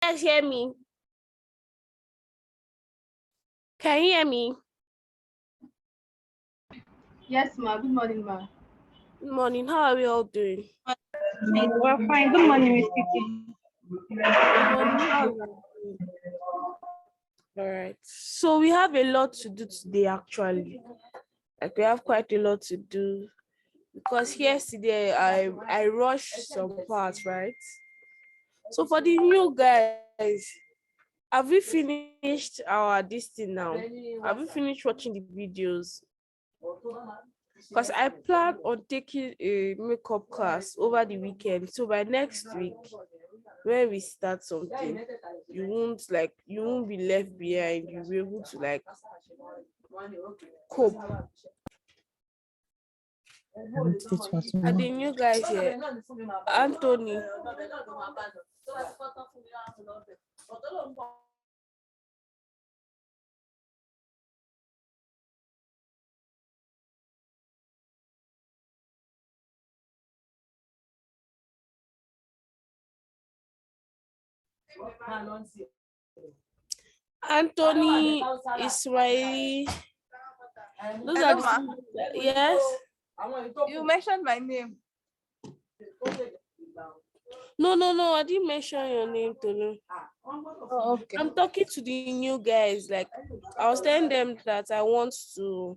guys hear me? Can you hear me? Yes, ma. Good morning, ma. Good morning. How are we all doing? We're fine. Good morning, Miss Kiki. Good morning. How are you doing? All right. So we have a lot to do today, actually. Like we have quite a lot to do because yesterday I rushed some parts, right? So for the new guys, have we finished this thing now? Have we finished watching the videos? Because I plan on taking a makeup class over the weekend. So by next week, when we start something, you won't be left behind. You'll be able to like cope. And the new guys here, Anthony. Anthony, Ismaili. Those Hello, are ma. yes. You mentioned my name. No. I didn't mention your name, Tolu. Oh, okay. I'm talking to the new guys. Like I was telling them that I want to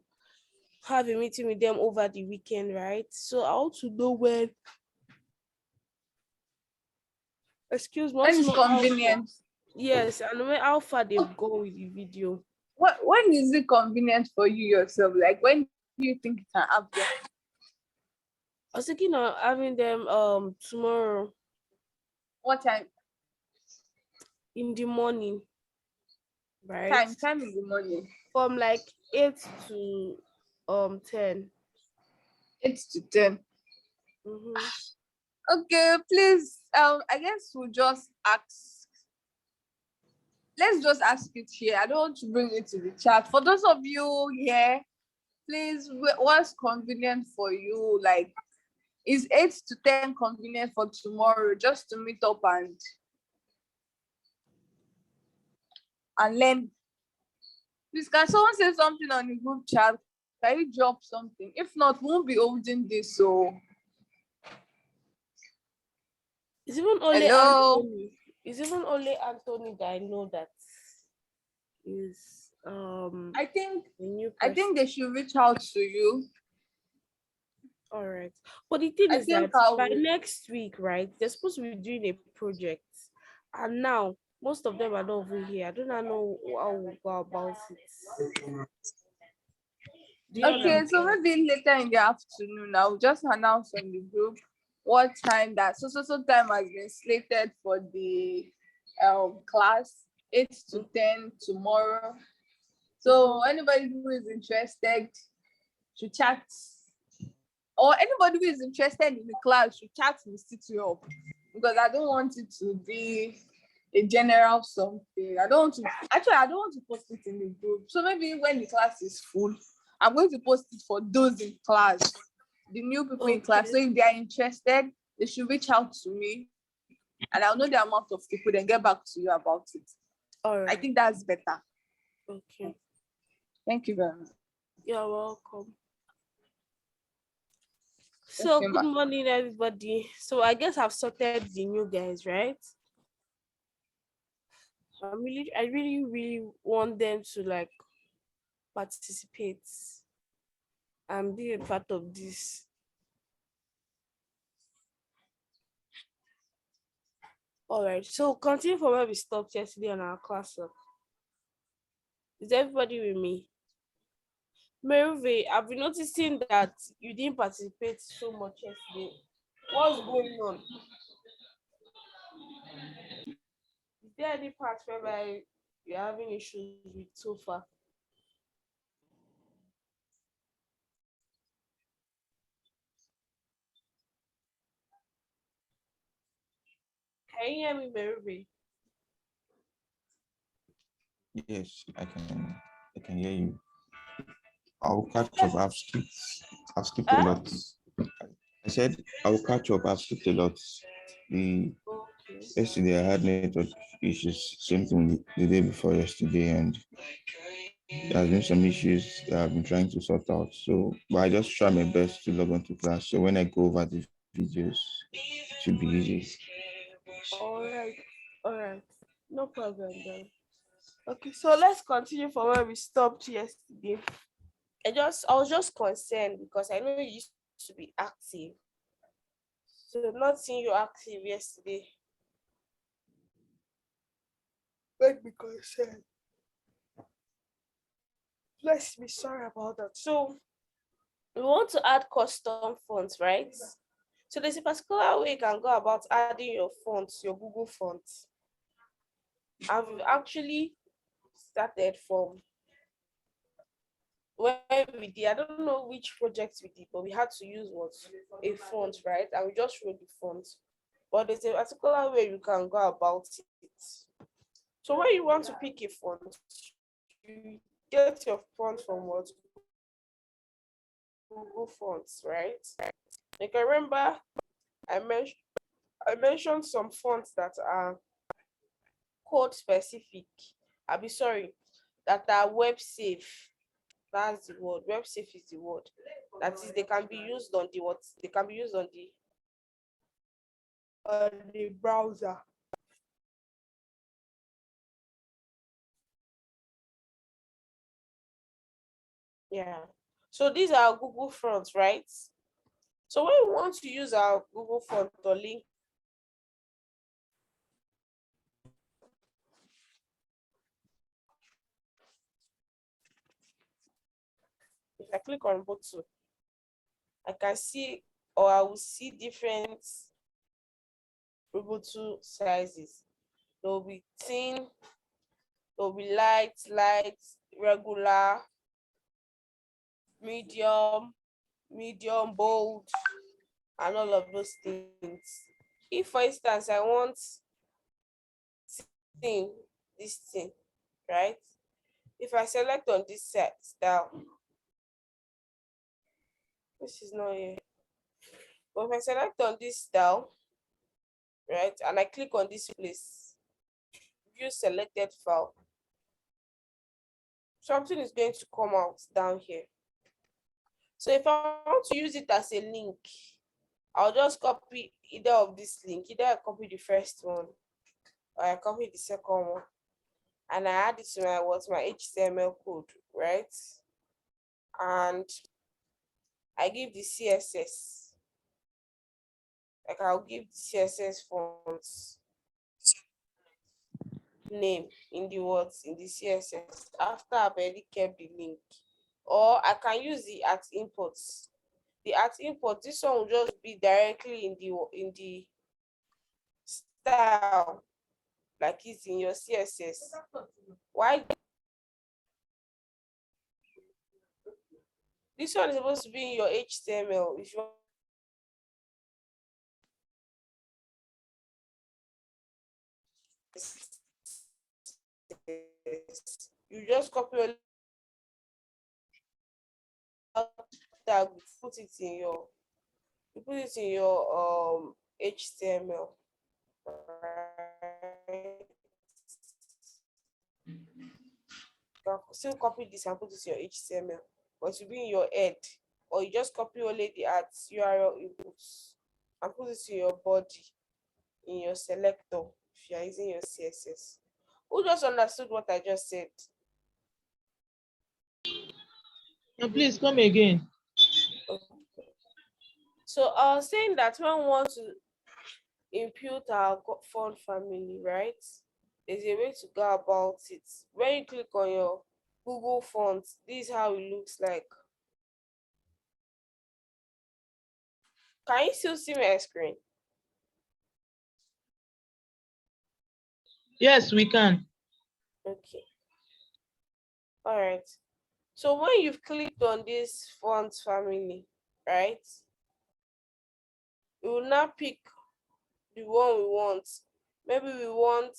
have a meeting with them over the weekend, right? So I want to know when. Excuse me. When What's is not convenient? Yes, and how far they've gone with the video. When is it convenient for you yourself? Like when do you think you can have them? I was thinking of having them tomorrow What time? in the morning, right? Time in the morning. From like 8 to 10. 8 to 10. Mm-hmm. Okay, please. I guess we'll just ask. Let's just ask it here. I don't want to bring it to the chat. For those of you here, please, what's convenient for you? Like, is 8 to 10 convenient for tomorrow just to meet up and learn? Please, can someone say something on the group chat? Can you drop something? If not, we won't be holding this. So, It's even only hello. Anthony. It's even only Anthony that I know that is I think a new person. they should reach out to you. All right. But the thing I is think that by next week, right, they're supposed to be doing a project. And now most of them are not over here. I do not know how we'll go about it. Okay, so maybe later in the afternoon, I'll just announce on the group what time that so time has been slated for the class, 8 to 10 tomorrow. So anybody who is interested should chat, or anybody who is interested in the class should chat with City Up, because I don't want it to be a general something. I don't want to post it in the group. So maybe when the class is full, I'm going to post it for those in class, the new people in class. So if they are interested, they should reach out to me and I'll know the amount of people, then get back to you about it. All right. I think that's better. Okay. Thank you very much. You're welcome. So good morning, everybody. So I guess I've sorted the new guys, right? I really want them to like participate and be a part of this. All right, so continue from where we stopped yesterday on our class. Is everybody with me? Merve, I've been noticing that you didn't participate so much yesterday. What's going on? Is there any part whereby you're having issues with so far? Can you hear me, Merve? Yes, I can hear you. I'll catch up. I've skipped a lot. I said I will catch up. I've skipped a lot. The Yesterday I had network issues, same thing the day before yesterday, and there has been some issues that I've been trying to sort out. So, but I just try my best to log on to class. So when I go over the videos, it should be easy. All right, no problem then. Okay, so let's continue from where we stopped yesterday. I was just concerned because I know you used to be active. So not seeing you active yesterday made me concerned. Let's be sorry about that. So we want to add custom fonts, right? So there's a particular way you can go about adding your fonts, your Google fonts. And we've actually started from where we did, I don't know which project we did, but we had to use what? A font, right? And we just wrote the font. But there's a particular way you can go about it. So when you want to pick a font, you get your font from what? Google Fonts, right? Like I remember I mentioned I mentioned some fonts that are code specific. I'll be sorry, that are web safe. That's the word. Web safe is the word. That is, they can be used on the what? They can be used on the browser. Yeah. So these are Google fonts, right? So when we want to use our Google font or link, if I click on bottle, I can see or I will see different Ubuntu sizes. There will be thin, there will be light, regular, medium, bold, and all of those things. If, for instance, I want thing, this thing, right? If I select on this style, this is not here. But if I select on this style, right, and I click on this place, view selected file, something is going to come out down here. So if I want to use it as a link, I'll just copy either of this link. Either I copy the first one or I copy the second one, and I add it to my HTML code, right? And I give the CSS. Like I'll give the CSS fonts name in the words in the CSS after I've already kept the link. Or I can use the at imports. The at import, this one will just be directly in the style, like it's in your CSS. Why this one is supposed to be in your HTML? If you just copy all that, put it in your HTML. Right? You can still copy this and put it in your HTML, but it will be in your head, or you just copy only the at URL inputs and put it in your body in your selector if you are using your CSS. Who just understood what I just said? No, please come again. So I was saying that when we want to impute our font family, right? There's a way to go about it. When you click on your Google font, this is how it looks like. Can you still see my screen? Yes, we can. Okay. All right. So when you've clicked on this font family, right? We will now pick the one we want. Maybe we want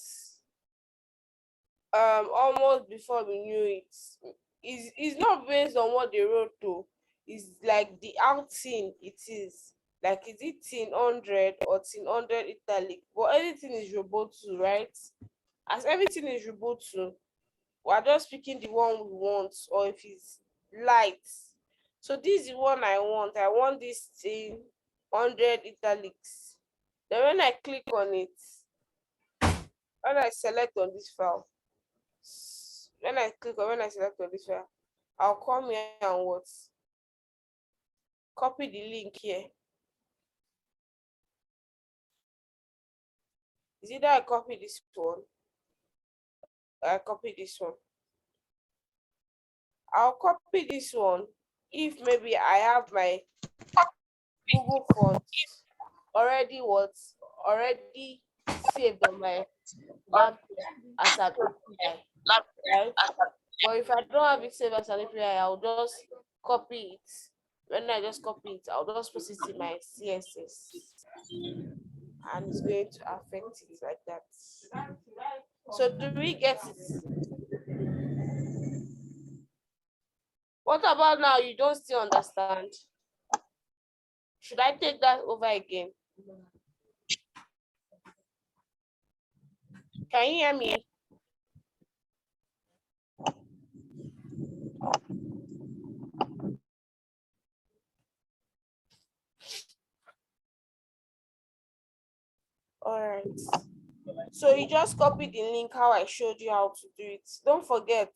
almost before we knew it. It's not based on what they wrote to. It's like the outing it is. Like, is it tin 100 or tin 100 italic? But everything is Roboto, right? As everything is Roboto, we're just picking the one we want, or if it's light. So this is the one I want. I want this thing 100 italics. Then when I click on it, when I select on this file, when I select on this file, I'll come here and what? Copy the link here. Is either I copy this one, I copy this one. I'll copy this one if maybe I have my Google Fonts already saved on my laptop as an API, right? But if I don't have it saved as an API, I'll just copy it. When I just copy it, I'll just post it in my CSS, and it's going to affect it like that. So do we get it? What about now? You don't still understand? Should I take that over again? Can you hear me? All right. So you just copy the link how I showed you how to do it. Don't forget,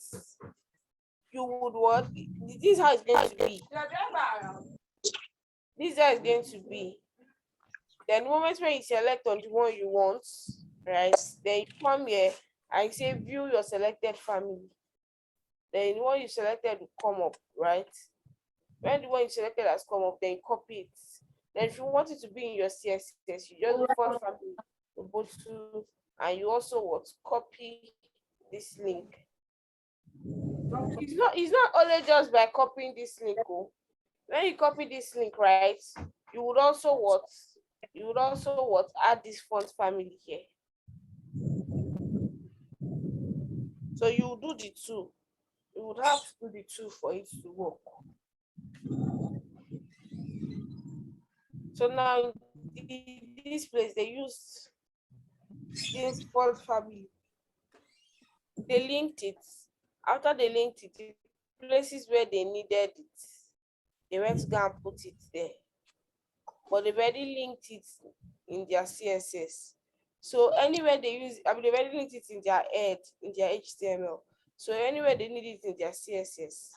you would what? This is how it's going to be. This is how it's going to be. Then the moment when you select on the one you want, right? Then you come here and say view your selected family. Then the one you selected will come up, right? When the one you selected has come up, then you copy it. Then if you want it to be in your CSS, you just do font family, Ubuntu, and you also what? Copy this link. It's not only just by copying this link. Oh. When you copy this link, right, you would also what? You would also what? Add this font family here. So you do the two. You would have to do the two for it to work. So now in this place they used this font family. They linked it. After they linked it, the places where they needed it, they went to go and put it there. But they've already linked it in their CSS. So anywhere they use, they've already linked it in their head, in their HTML. So anywhere they need it in their CSS,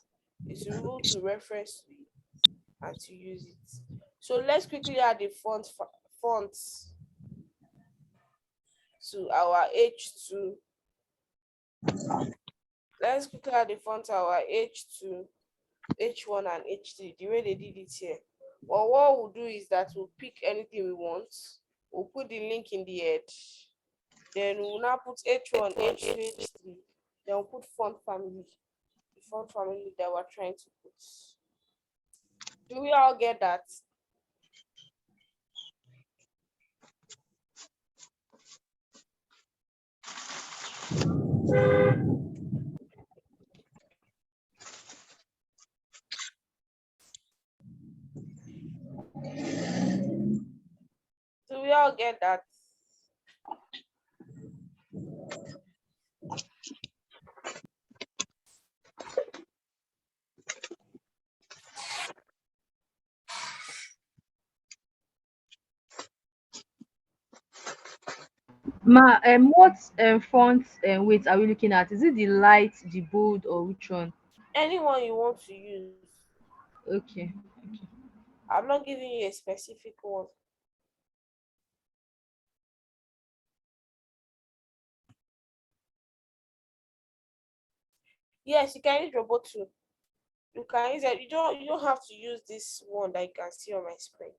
it's a rule to reference to it and to use it. So let's quickly add the fonts to our H2. Let's quickly add the font to our H2, H1 and H3, the way they did it here. Well, what we'll do is that we'll pick anything we want. We'll put the link in the head. Then we'll now put H1, H2, H3. Then we'll put font family, the font family that we're trying to put. Do we all get that? Do we all get that? Ma, what font weight are we looking at? Is it the light, the bold, or which one? Anyone you want to use. Okay. I'm not giving you a specific one. Yes, you can use robot too. You can use it. You don't have to use this one that you can see on my screen.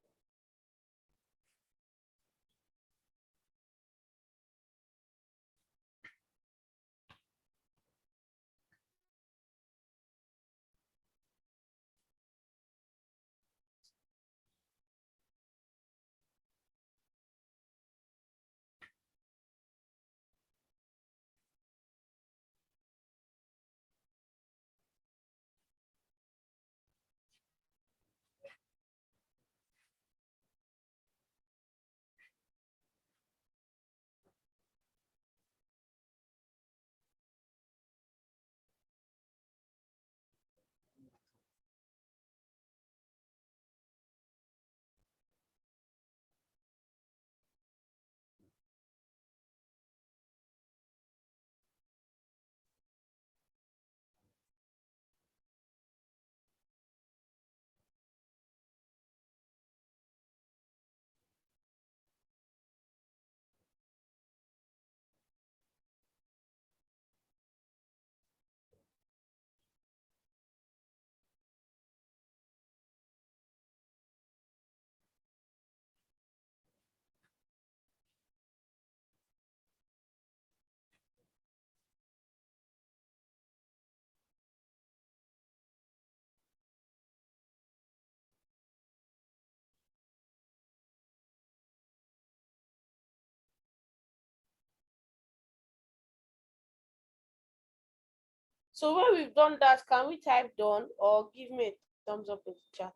So when we've done that, can we type done or give me a thumbs up in the chat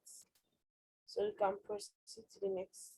so we can proceed to the next?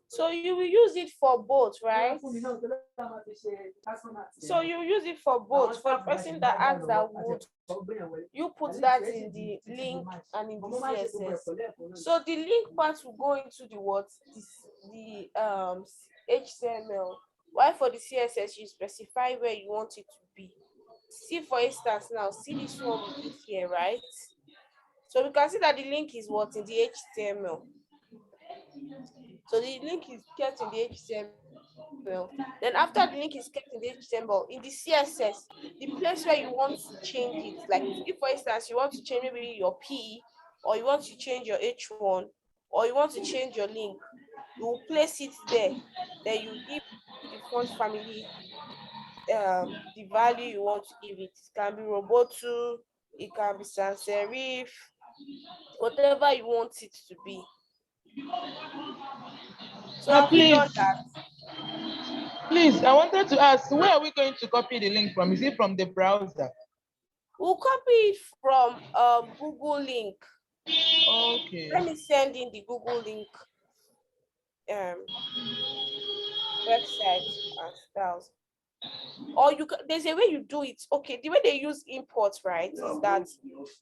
So you will use it for both, right? So you use it for both. For the person that asks that would you put that in the link and in the CSS. So the link part will go into the what? The HTML. While for the CSS, you specify where you want it to be. See, for instance, now see this one we did here, right? So we can see that the link is what in the HTML. So the link is kept in the HTML. Then after the link is kept in the HTML, in the CSS, the place where you want to change it, like if for instance you want to change maybe your P, or you want to change your H1, or you want to change your link, you will place it there. Then you give the font family the value you want to give it. It can be Roboto, it can be sans serif, whatever you want it to be. So have we done that? Please, I wanted to ask, where are we going to copy the link from? Is it from the browser? We'll copy it from Google link. Okay. Let me send in the Google link website and styles. Or there's a way you do it. Okay, the way they use import, right, is that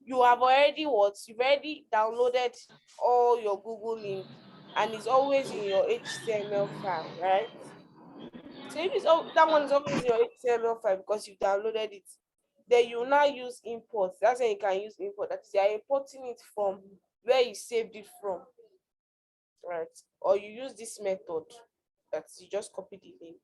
you have already you've already downloaded all your Google link and it's always in your HTML file, right? So if it's that one is always in your HTML file because you've downloaded it, then you now use import. That's when you can use import. That is, you're importing it from where you saved it from, right? Or you use this method that you just copy the link.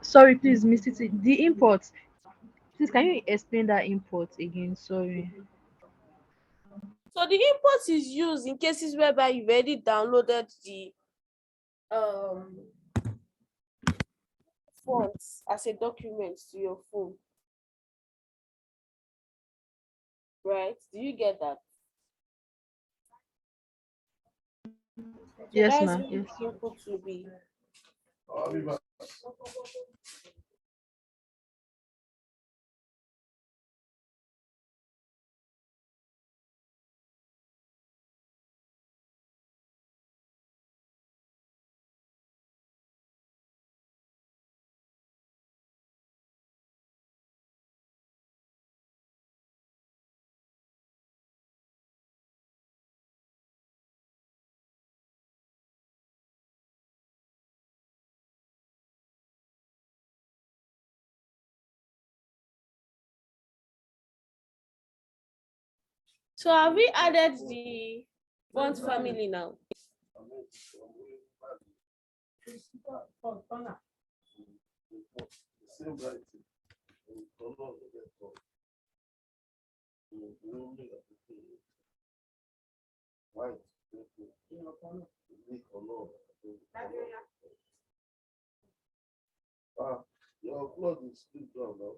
Sorry, please, Mr. T. The import. Please, can you explain that import again? Sorry. So the import is used in cases whereby you've already downloaded the fonts as a document to your phone. Right? Do you get that? So Yes, that is ma'am. really Yes. simple to be. So have we added the font family now? Your cloth is still down now.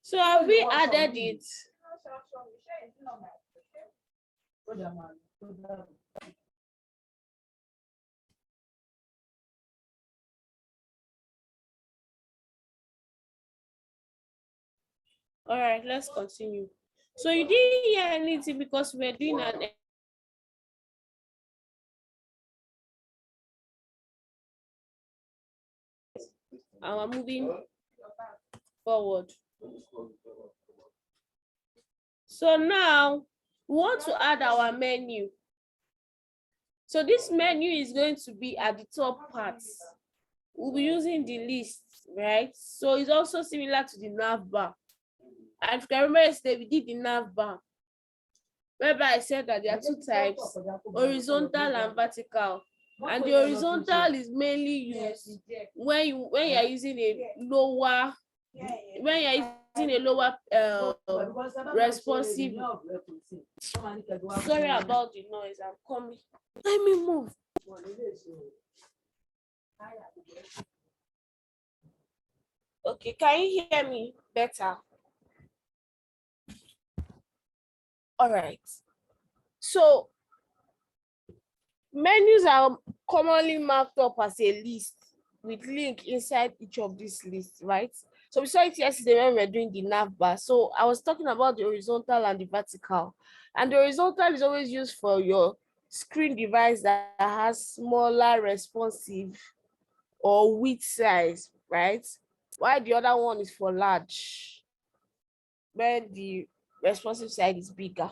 So have we added it? All right, let's continue. So you didn't hear anything because we're doing an and we're moving forward. So now we want to add our menu. So this menu is going to be at the top part. We'll be using the list, right? So it's also similar to the nav bar. And if you can remember yesterday, we did the nav bar, whereby I said that there are two types, horizontal and vertical. And the horizontal is mainly used when you are using a lower, responsive. Sorry about the noise, I'm coming. Let me move. Okay, can you hear me better? All right. So menus are commonly marked up as a list with link inside each of these lists, right? So we saw it yesterday when we were doing the nav bar. So I was talking about the horizontal and the vertical. And the horizontal is always used for your screen device that has smaller responsive or width size, right? While the other one is for large, when the responsive side is bigger.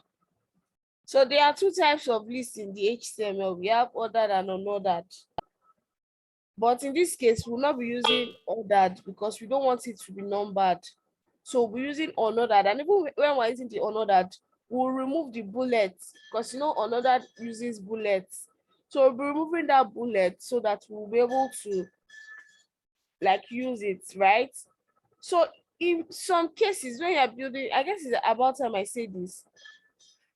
So there are two types of lists in the HTML. We have ordered and unordered. But in this case, we'll not be using ordered because we don't want it to be numbered. So we're using unordered. And even when we're using the unordered, we'll remove the bullets because unordered uses bullets. So we'll be removing that bullet so that we'll be able to use it, right? So in some cases, when you're building, I guess it's about time I say this,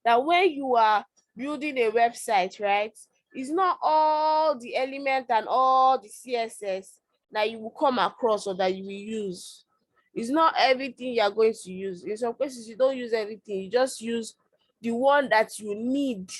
that when you are building a website, right, it's not all the elements and all the CSS that you will come across or that you will use. It's not everything you're going to use. In some cases, you don't use everything. You just use the one that you need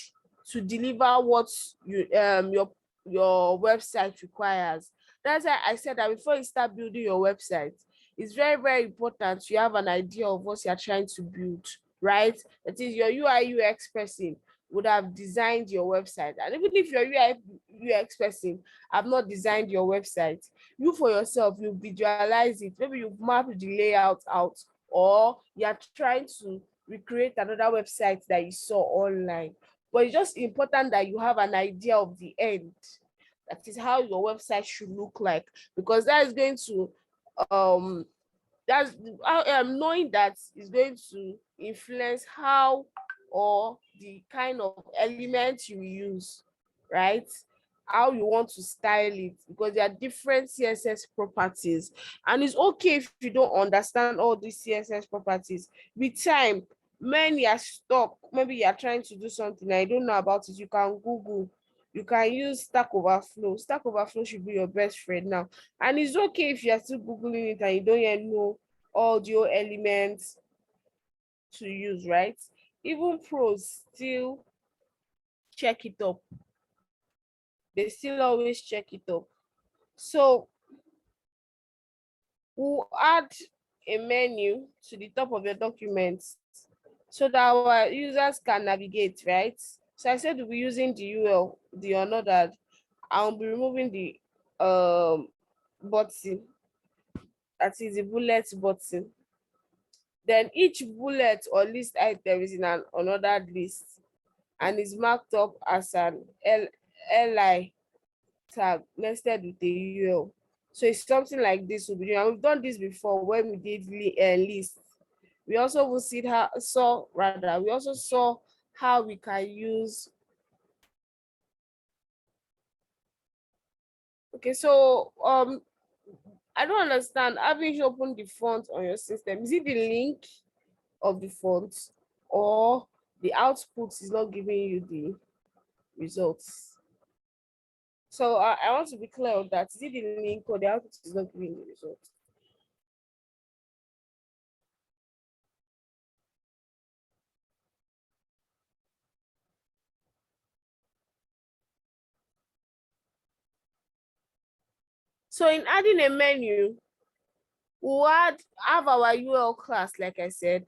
to deliver what your website requires. That's why I said that before you start building your website, it's very, very important you have an idea of what you're trying to build, right? That is your UI UX person. would have designed your website. And even if you're UX person, have not designed your website, you for yourself, you visualize it. Maybe you've mapped the layout out, or you're trying to recreate another website that you saw online. But it's just important that you have an idea of the end. That is how your website should look like, because that is going to that's knowing that is going to influence how or the kind of elements you use, right? How you want to style it, because there are different CSS properties, and it's okay if you don't understand all these CSS properties. With time, when you are stuck, maybe you are trying to do something and you don't know about it, you can Google, you can use Stack Overflow. Stack Overflow should be your best friend now. And it's okay if you're still Googling it and you don't yet know all the elements to use, right? Even pros still check it up. They still always check it up. So we'll add a menu to the top of your documents so that our users can navigate, right? So I said we'll be using the UL, the unordered. I'll be removing the button, that is the bullet button. Then each bullet or list item is in an unordered list and is marked up as an LI tag nested with a UL. So it's something like this we'll be doing. And we've done this before when we did list. We also saw how we can use. Okay, so I don't understand. Having you open the font on your system, is it the link of the font, or the output is not giving you the results? So I want to be clear on that. Is it the link or the output is not giving the results? So in adding a menu, we'll have our UL class, like I said,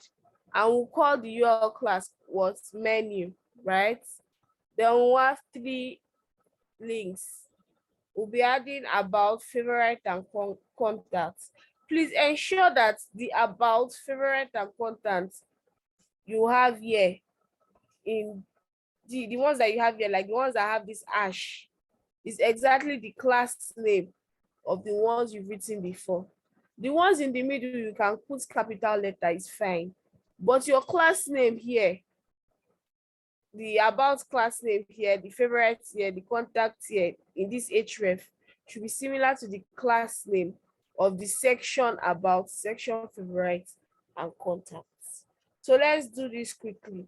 and we'll call the UL class what? Menu, right? Then we'll have 3 links. We'll be adding about, favorite, and contacts. Please ensure that the about, favorite, and contacts you have here, in the ones that you have here, like the ones that have this hash, is exactly the class name of the ones you've written before. The ones in the middle, you can put capital letter, is fine. But your class name here, the about class name here, the favorite here, the contact here, in this href, should be similar to the class name of the section about, section favorite, and contacts. So let's do this quickly.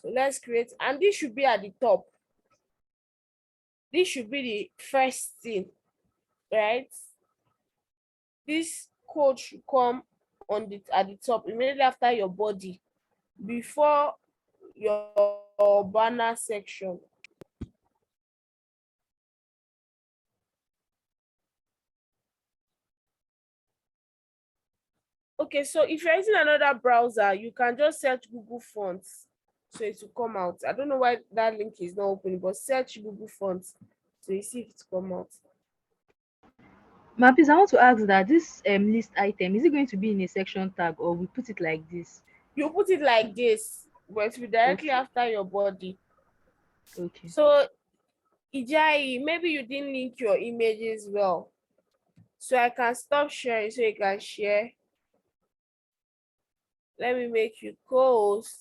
So let's create, and this should be at the top. This should be the first thing, right? This code should come at the top immediately after your body, before your banner section. Okay, so if you're using another browser, you can just search Google Fonts, so it will come out. I don't know why that link is not opening, but search Google Fonts so you see if it come out. Ma, please, I want to ask that this list item, is it going to be in a section tag, or we put it like this? You put it like this, but it will be directly after your body. Okay. So Ijai, maybe you didn't link your images well. So I can stop sharing so you can share. Let me make you co-host.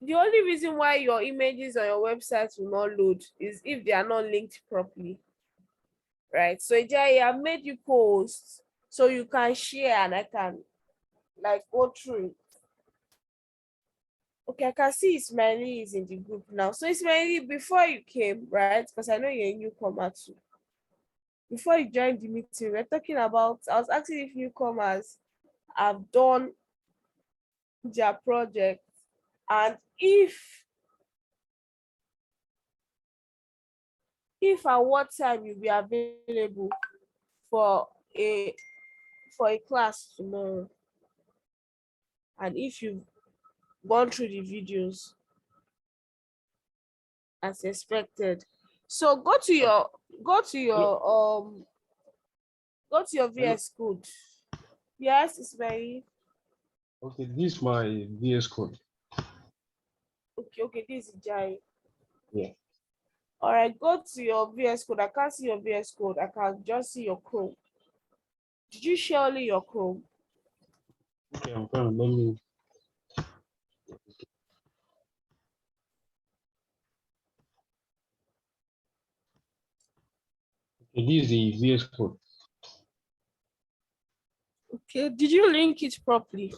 The only reason why your images on your website will not load is if they are not linked properly, right? So Ijai, I've made you co-host so you can share and I can like go through it. Okay, I can see Ismaili is in the group now. So Ismaili, before you came, right? Because I know you're a newcomer too. Before you joined the meeting, we're talking about, I was asking if newcomers have done their project, and if at what time you'll be available for a class tomorrow. and if you've gone through the videos as expected. So go to your VS Code. Yes, Ismail. Okay, this is my VS Code. Okay, this is Jai. Yeah. All right, go to your VS Code. I can't see your VS Code. I can just see your Chrome. Did you share only your Chrome? Okay, I'm coming. Let me. Okay, this is the VS Code. Okay, did you link it properly?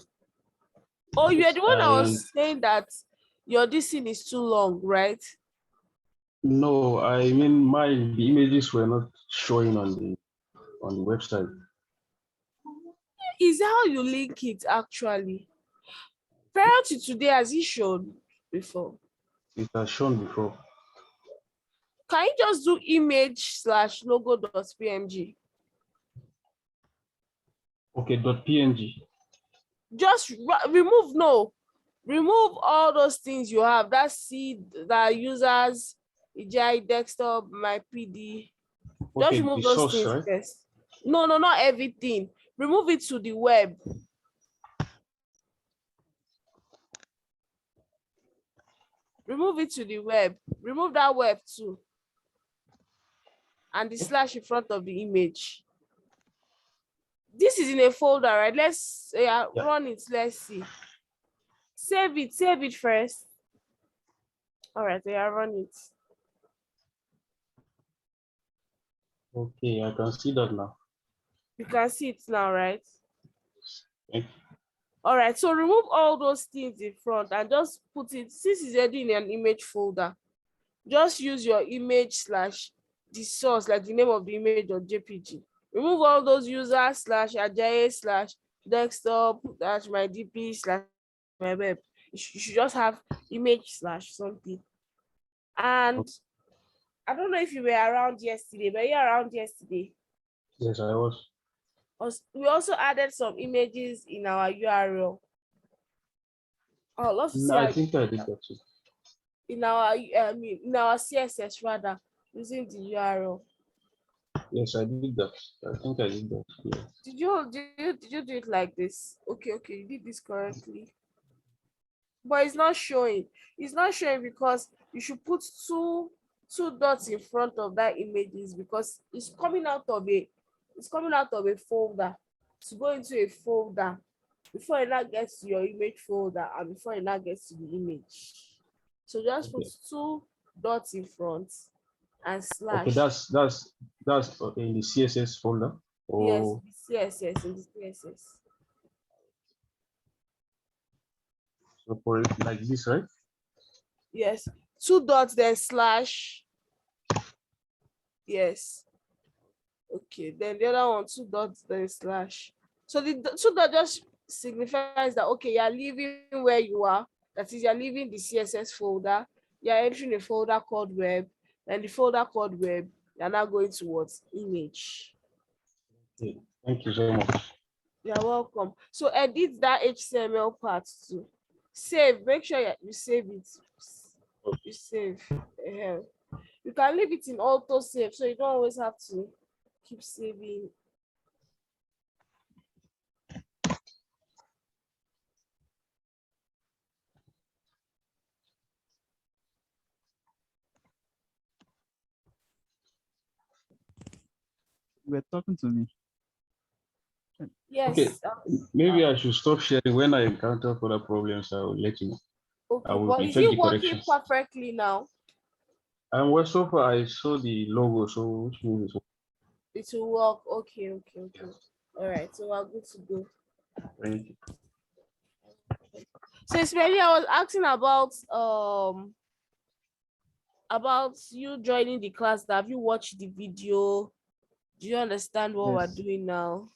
Oh, you're the one that was saying that your this thing is too long, right? No, I mean the images were not showing on the website. Is how you link it actually. Prior to today, has it shown before? It has shown before. Can you just do image/logo.png? Okay, .png. Just remove all those things you have. That's seed, that users, EJI desktop, my PD. Just Okay, remove the those source, things right? first. No, not everything. Remove it to the web. Remove it to the web. Remove that web too. And the slash in front of the image. This is in a folder, right? Let's run it. Let's see. Save it first. All right, run it. Okay, I can see that now. You can see it now, right? Okay. All right, so remove all those things in front and just put it, since it's already in an image folder, just use your image / the source, like the name of the image or JPG. Remove all those users /Ajayi /desktop /my DP /my web. You should just have image / something. And I don't know if you were around yesterday, but you're around yesterday. Yes, I was. We also added some images in our URL. Oh, love to see. No, I think I did that too. In our CSS rather, using the URL. Yes, I did that. I think I did that. Yeah. Did you do it like this? Okay, you did this correctly. But it's not showing. It's not showing because you should put two dots in front of that images, because it's coming out of a folder. To go into a folder before it now gets to your image folder and before it now gets to the image. So just put two dots in front and slash. Okay, that's okay, in the CSS folder. Oh. Yes, the CSS, in the CSS. So for it like this, right? Yes, two dots then slash. Yes. Okay, then the other one, two dots then slash. So the two dots just signifies that, okay, you're leaving where you are. That is, you're leaving the CSS folder. You're entering a folder called web. And the folder called web, you're now going towards image. Okay. Thank you so much. You're welcome. So edit that HTML part too. Save. Make sure you save it. You save. You can leave it in auto save, so you don't always have to keep saving. You were talking to me. Yes. Okay. Maybe I should stop sharing. When I encounter further problems, I will let you know. Okay, but is it working perfectly now? And well, so far I saw the logo, so which means it will work. Okay. All right, so we're good to go. thank you. So especially I was asking about you joining the class. Have you watched the video? Do you understand what we're doing now?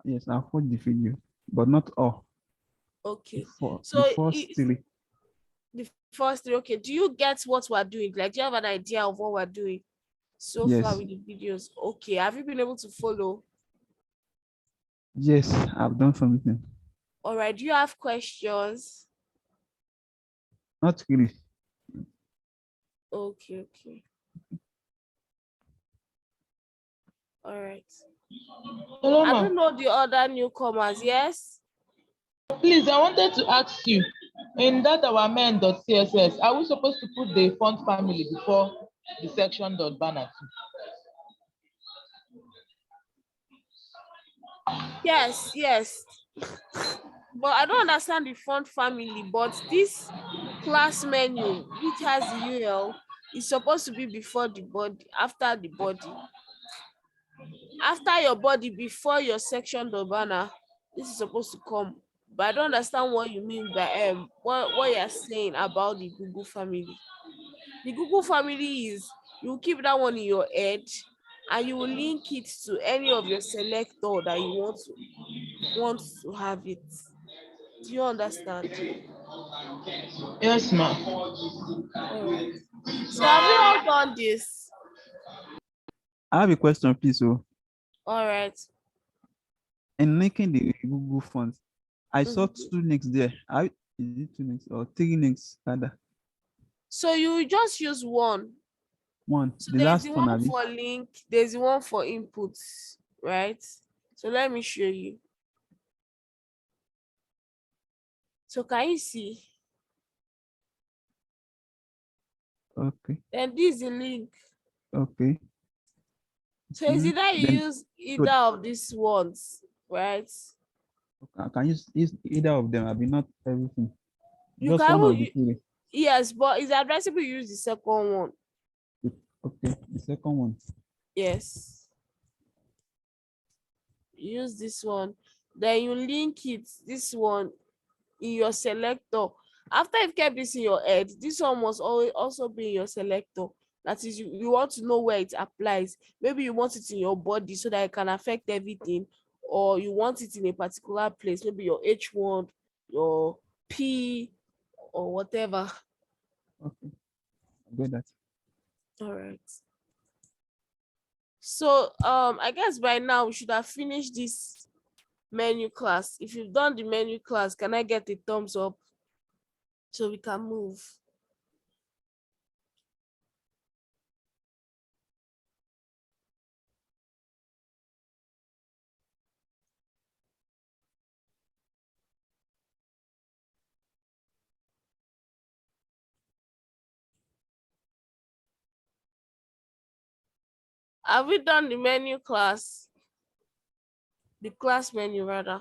Yes, I've watched the video, but not all. Okay. So the first three. Okay. Do you get what we're doing? Like, do you have an idea of what we're doing so far with the videos? Okay. Have you been able to follow? Yes, I've done something. All right, do you have questions? Not really. Okay. All right. Hello, I ma. don't know the other newcomers. Yes. Please, I wanted to ask you, in that our men.css, are we supposed to put the font family before the section.banner? Yes. But I don't understand the font family. But this class menu, which has the UL, is supposed to be before the body, after the body. After your body, before your section the banner, this is supposed to come. But I don't understand what you mean by what you're saying about the Google family. The Google family is, you keep that one in your head and you will link it to any of your selector that you want to have it. Do you understand? Yes, ma. All right. So have you all done this? I have a question, please. So, All right. in linking the Google fonts, I saw Mhm. 2 links there. Is it 2 links or 3 links rather? So you just use one. One, So the there's the last one, one Abby. for link, there's the one for inputs, right? So let me show you. So can you see? Okay, Then this is the link. okay. So is Link, either you then use so either of these ones, right? I can use either of them, Abby, not everything. You Just one can, of the 3. yes, but it's advisable you use the second one. Okay, the second one. Yes. Use this one. Then you link it, this one, in your selector. After you've kept this in your head, this one must always also be in your selector. That is, you want to know where it applies. Maybe you want it in your body so that it can affect everything, or you want it in a particular place, maybe your H1, your P, or whatever. Okay, I got that. All right. So I guess by now we should have finished this menu class. If you've done the menu class, can I get a thumbs up so we can move? Have we done the menu class? The class menu rather.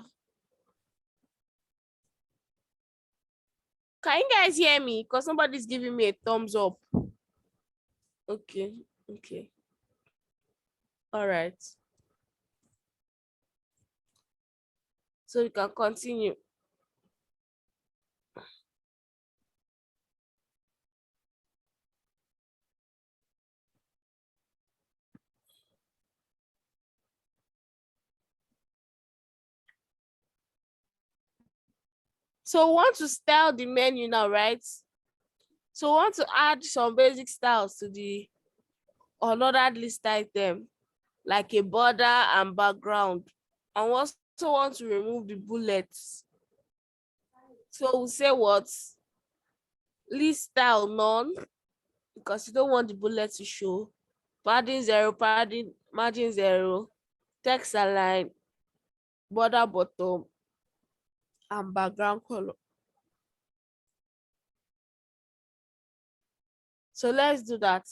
Can you guys hear me? Because somebody's giving me a thumbs up. Okay. All right. So we can continue. So we want to style the menu now, right? So we want to add some basic styles to the unordered list item, like a border and background. And we also want to remove the bullets. So we'll say what? List style none, because you don't want the bullet to show. Padding 0, padding margin 0, text align, border bottom, and background color. So let's do that.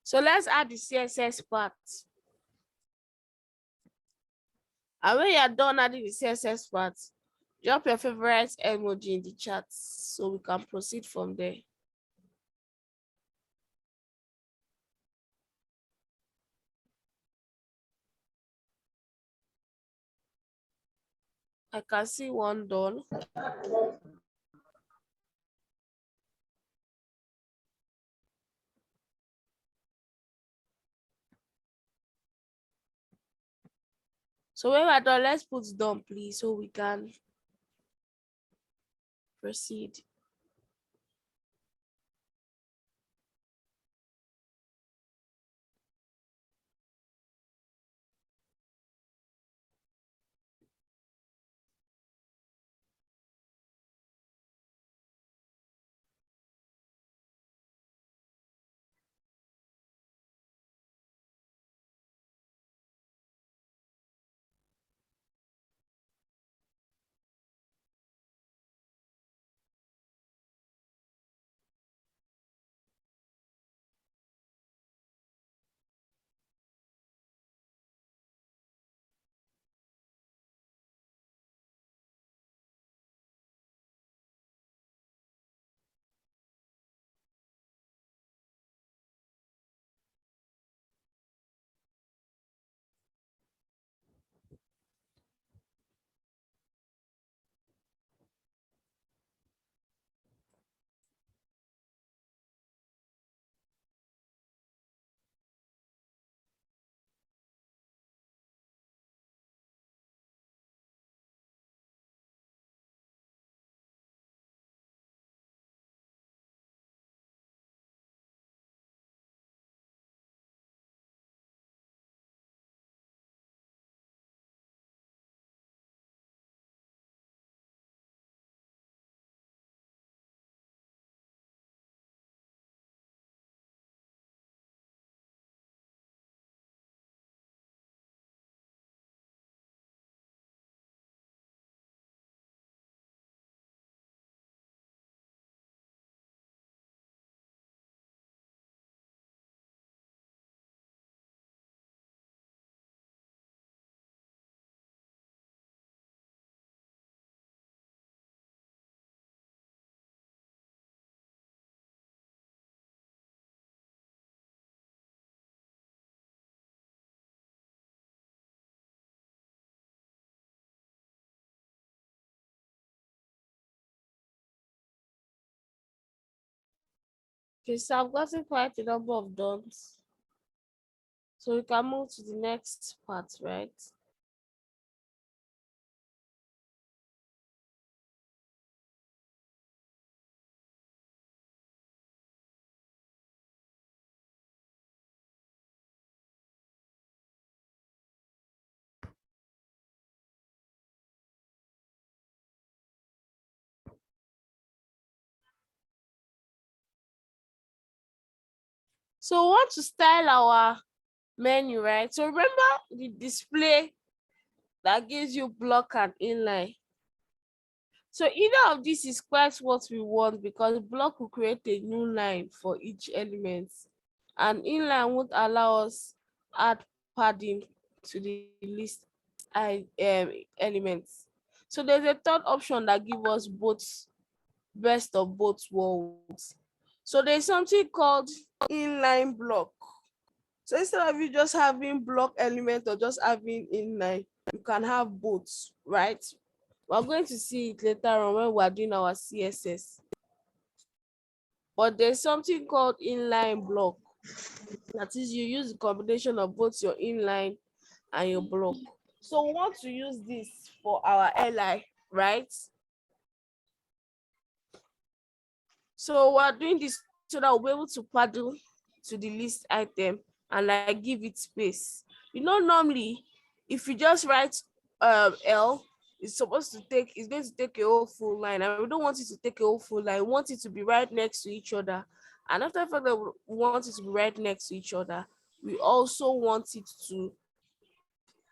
So let's add the CSS part. And when you're done adding the CSS part, drop your favorite emoji in the chat so we can proceed from there. I can see one done. So when we're done, let's put done, please, so we can proceed. Okay, so I've gotten quite a number of dones. So we can move to the next part, right? So we want to style our menu, right? So remember the display that gives you block and inline. So either of this is quite what we want, because block will create a new line for each element, and inline won't allow us add padding to the list elements. So there's a third option that gives us both, best of both worlds. So there's something called inline block. So instead of you just having block element or just having inline, you can have both, right? We're going to see it later on when we're doing our CSS. But there's something called inline block. That is, you use the combination of both your inline and your block. So we want to use this for our li, right? So we're doing this so that we'll be able to paddle to the list item and like give it space. You know, normally if you just write L, it's going to take a whole full line, and we don't want it to take a whole full line. We want it to be right next to each other. And after the fact that we want it to be right next to each other, we also want it to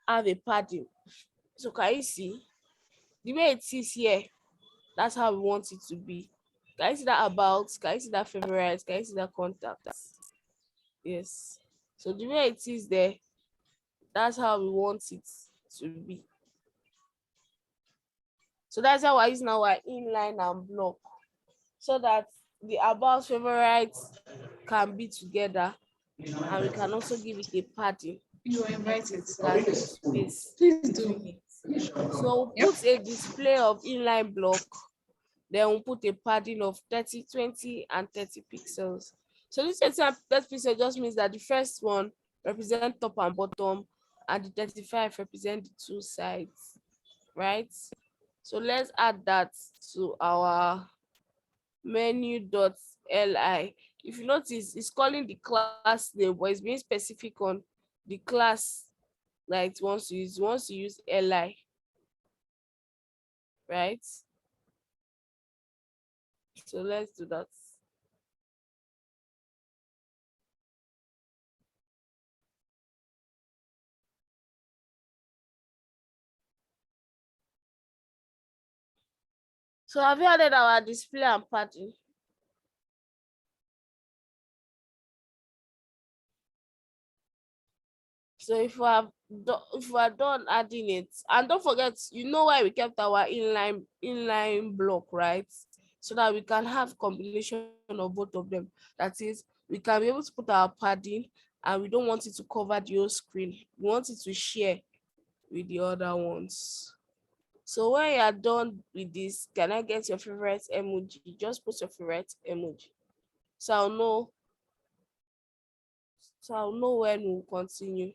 have a padding. So can you see the way it is here? That's how we want it to be. Can you see that about? Can you see that favorite? Can you see that contacts? Yes. So the way it is there, that's how we want it to be. So that's how we're using our inline and block, so that the about favorites can be together, and we can also give it a padding. You are invited. Can give space Please do. between it. So we'll put a display of inline block. Then we'll put a padding of 30, 20, and 30 pixels. So this 30 and 30 pixels just means that the first one represents top and bottom, and the 35 represent the two sides, right? So let's add that to our menu.li. If you notice, it's calling the class name, but it's being specific on the class that it wants to use. It wants to use li, right? So let's do that. So have you added our display and padding? So if we are done adding it, and don't forget, you know why we kept our inline block, right? So that we can have combination of both of them. That is, we can be able to put our padding, and we don't want it to cover the whole screen. We want it to share with the other ones. So when you are done with this, can I get your favorite emoji? Just put your favorite emoji. So I'll know. So I'll know when we'll continue.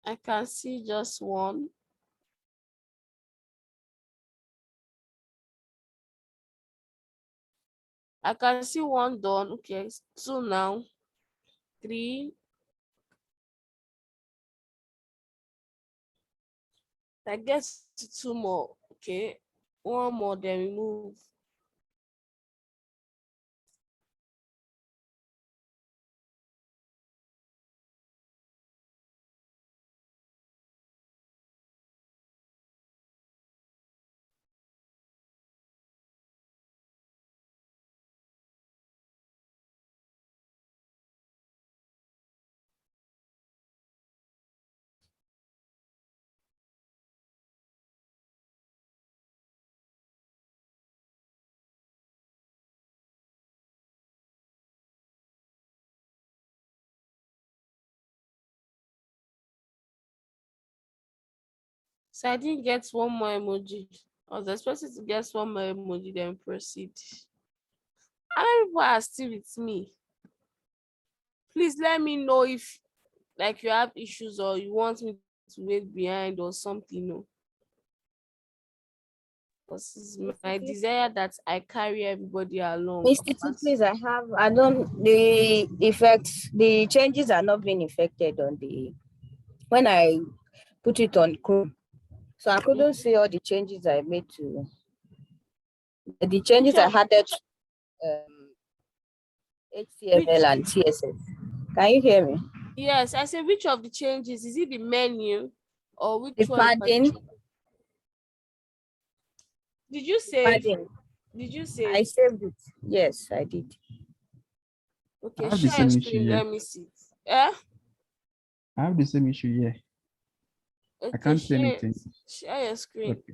I can see just one. I can see one done. Okay, two now. Three. I guess two more. Okay, one more, then we move. So I didn't get one more emoji. I was expected to get one more emoji, then proceed. How many people are still with me? Please let me know if like you have issues or you want me to wait behind or something. No. Because it's my desire that I carry everybody along. Mr. T, please, I don't, the effects, the changes are not being affected on when I put it on Chrome. So I couldn't see all the changes I made to, the changes I added HTML and CSS. Can you hear me? Yes, I said which of the changes? Is it the menu or which The one? padding. Did you save? Padding. Did you save? I saved it. Yes, I did. Okay, I have the share your same screen. issue here. Let me see. Eh? I have the same issue here. Okay, I can't see anything. Share your screen. Okay.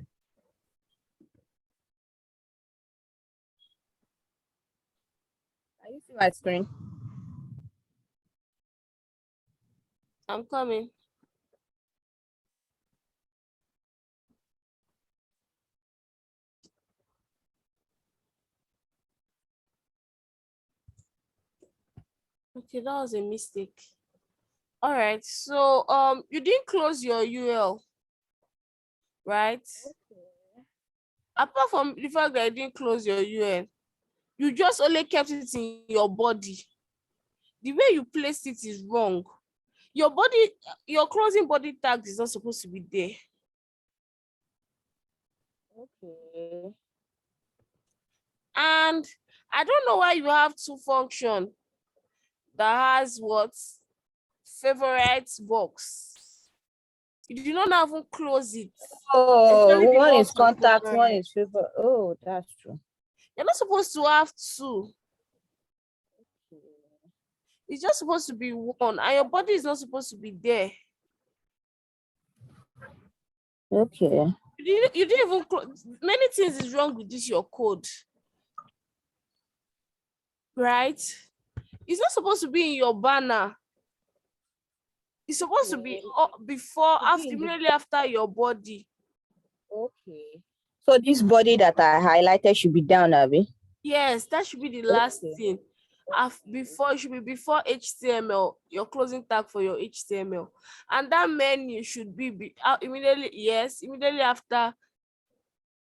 Can you see my screen? I'm coming. Okay, that was a mistake. All right, so you didn't close your UL, right? Okay. Apart from the fact that you didn't close your UL, you just only kept it in your body. The way you placed it is wrong. your closing body tag is not supposed to be there. Okay. And I don't know why you have two function that has what favorite box. You do not even close it. Oh, Especially the one one is for contact, one favorite. is favor. Oh, that's true. You're not supposed to have two. It's just supposed to be one, and your body is not supposed to be there. Okay. You didn't even many things is wrong with this your code, right? It's not supposed to be in your banner. It's supposed to be before, after, immediately after your body. Okay. So this body that I highlighted should be down, Abby. Yes, that should be the last thing. Before, it should be before HTML, your closing tag for your HTML, and that menu should be immediately. Yes, immediately after.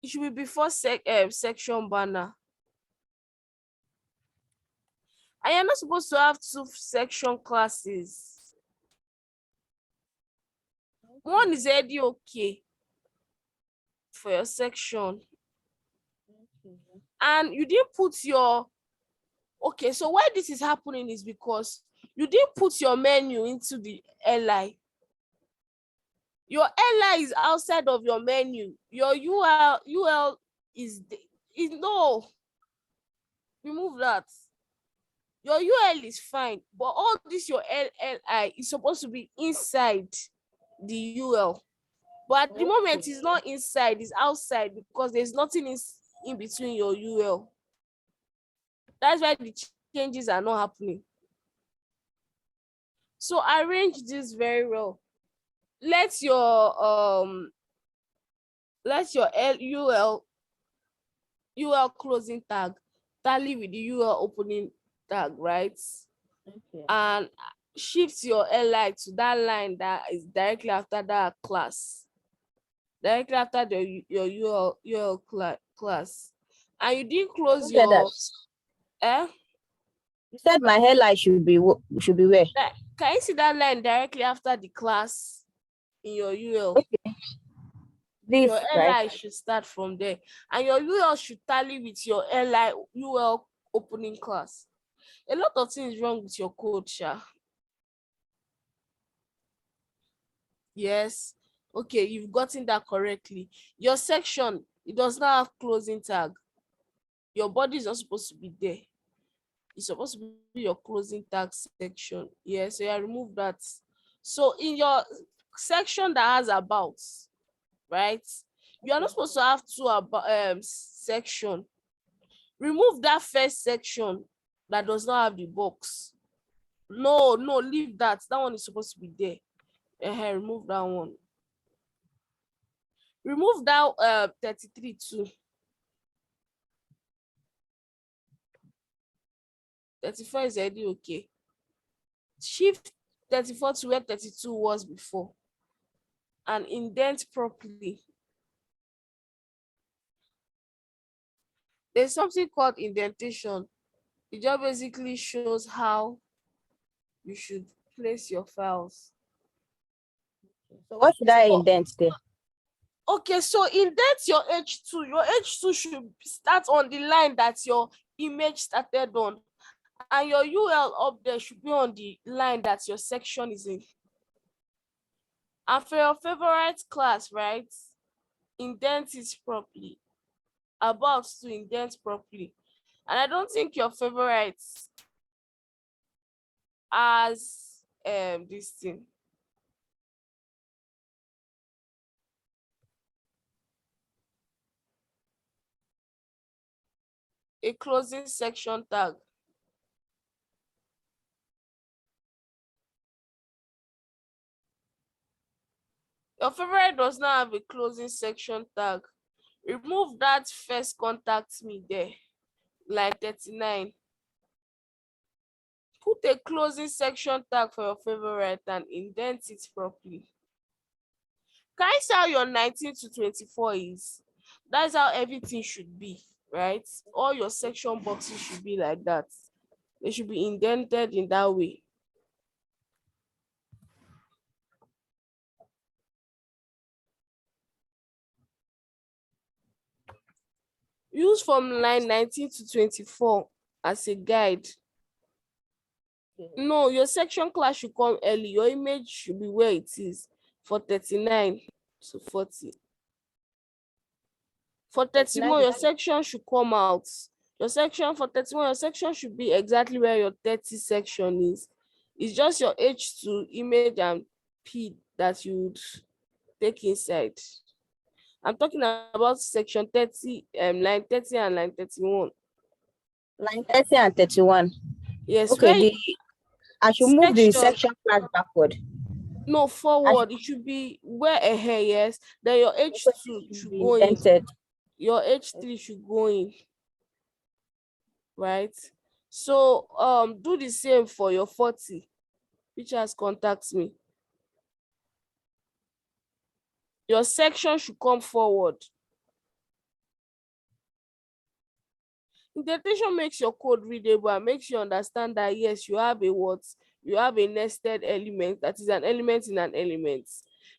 It should be before section banner. And you're not supposed to have two section classes. One is already okay for your section. And you didn't put your, okay, so why this is happening is because you didn't put your menu into the li. Your li is outside of your menu. Your ul is no. Remove that. Your ul is fine, but all this your li is supposed to be inside the ul. But at the moment, it's not inside, it's outside, because there's nothing in between your ul. That's why the changes are not happening. So arrange this very well. Let your ul closing tag tally with the ul opening tag, right? Okay. And shift your li to that line that is directly after that class, directly after your ul class. And you didn't close your You said my hairline should be where? Can you see that line directly after the class in your ul? Okay. This, your right? li should start from there, and your ul should tally with your ul opening class. A lot of things wrong with your code, Sha. Yes. Okay, you've gotten that correctly. Your section, it does not have closing tag. Your body is not supposed to be there. It's supposed to be your closing tag section. Yeah, so I remove that. So in your section that has about, right? You are not supposed to have two about section. Remove that first section that does not have the box. No, leave that. That one is supposed to be there. Remove that one. Remove that 33 too. 34 is already okay. Shift 34 to where 32 was before, and indent properly. There's something called indentation. It just basically shows how you should place your files. So what should I indent there? Okay, so indent your H2. Your H2 should start on the line that your image started on, and your UL up there should be on the line that your section is in. And for your favorite class, right, indent it properly. About to indent properly. And I don't think your favorite has this thing. A closing section tag. Your favorite does not have a closing section tag. Remove that first contact me there, line 39. Put a closing section tag for your favorite and indent it properly. Can you see how your 19 to 24 is? That's how everything should be, right? All your section boxes should be like that. They should be indented in that way. use from line 19 to 24 as a guide. No, your section class should come early. Your image should be where it is for 39 to 40. For 31, your section should come out. Your section for 31, your section should be exactly where your 30 section is. It's just your H2 image and P that you would take inside. I'm talking about section 30, line 30 and line 31. Line 30 and 31. Yes, Okay, I should move the section class backward. No, forward. It should be where ahead, yes. Then your H2 should go in. Your H3 should go in. Right? So do the same for your 40, which has contacts me. Your section should come forward. Indentation makes your code readable and makes you understand that yes, you have a what? You have a nested element that is an element in an element.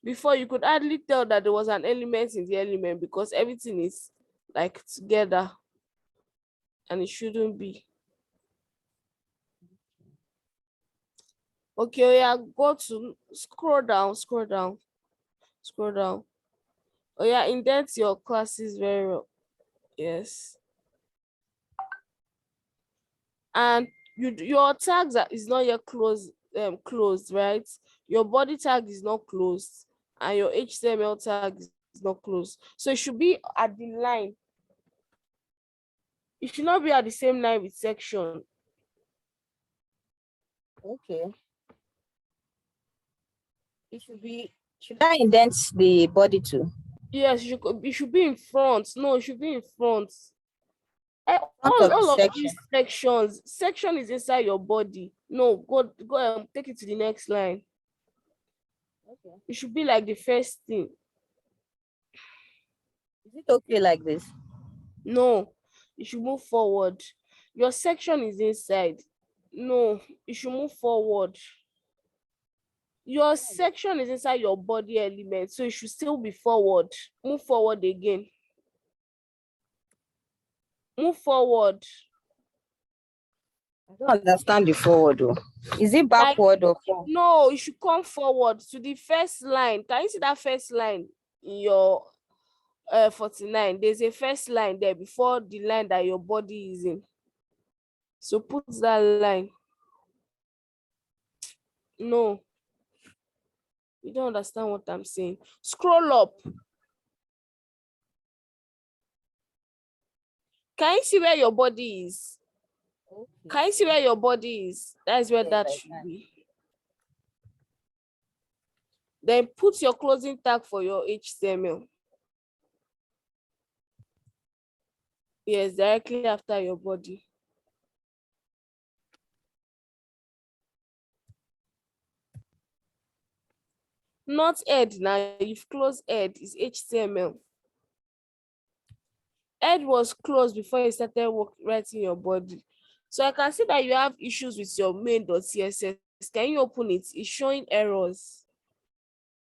Before, you could hardly tell that there was an element in the element because everything is like together and it shouldn't be. Okay, yeah, go to scroll down. Oh yeah, indent your classes very well. Yes. And your tags is not yet closed, right? Your body tag is not closed and your HTML tag is not closed. So it should be at the line. It should not be at the same line with section. Okay. Should I indent the body too? Yes, it should be in front. No, it should be in front. All Of these section is inside your body. No, go take it to the next line. Okay. It should be like the first thing. Is it okay like this? No, you should move forward. Your section is inside. No, you should move forward. Your section is inside your body element, so it should still be forward. Move forward again. Move forward. I don't understand the forward though. Is it backward or forward? No, you should come forward to the first line. Can you see that first line in your 49? There's a first line there before the line that your body is in. So put that line. No, you don't understand what I'm saying. Scroll up. Can you see where your body is? Okay. Can you see where your body is? That's where that should be. Then put your closing tag for your HTML. Yes, directly after your body. Not head now, you've closed head, is HTML. Head was closed before you started writing your body. So I can see that you have issues with your main.css. Can you open it? It's showing errors.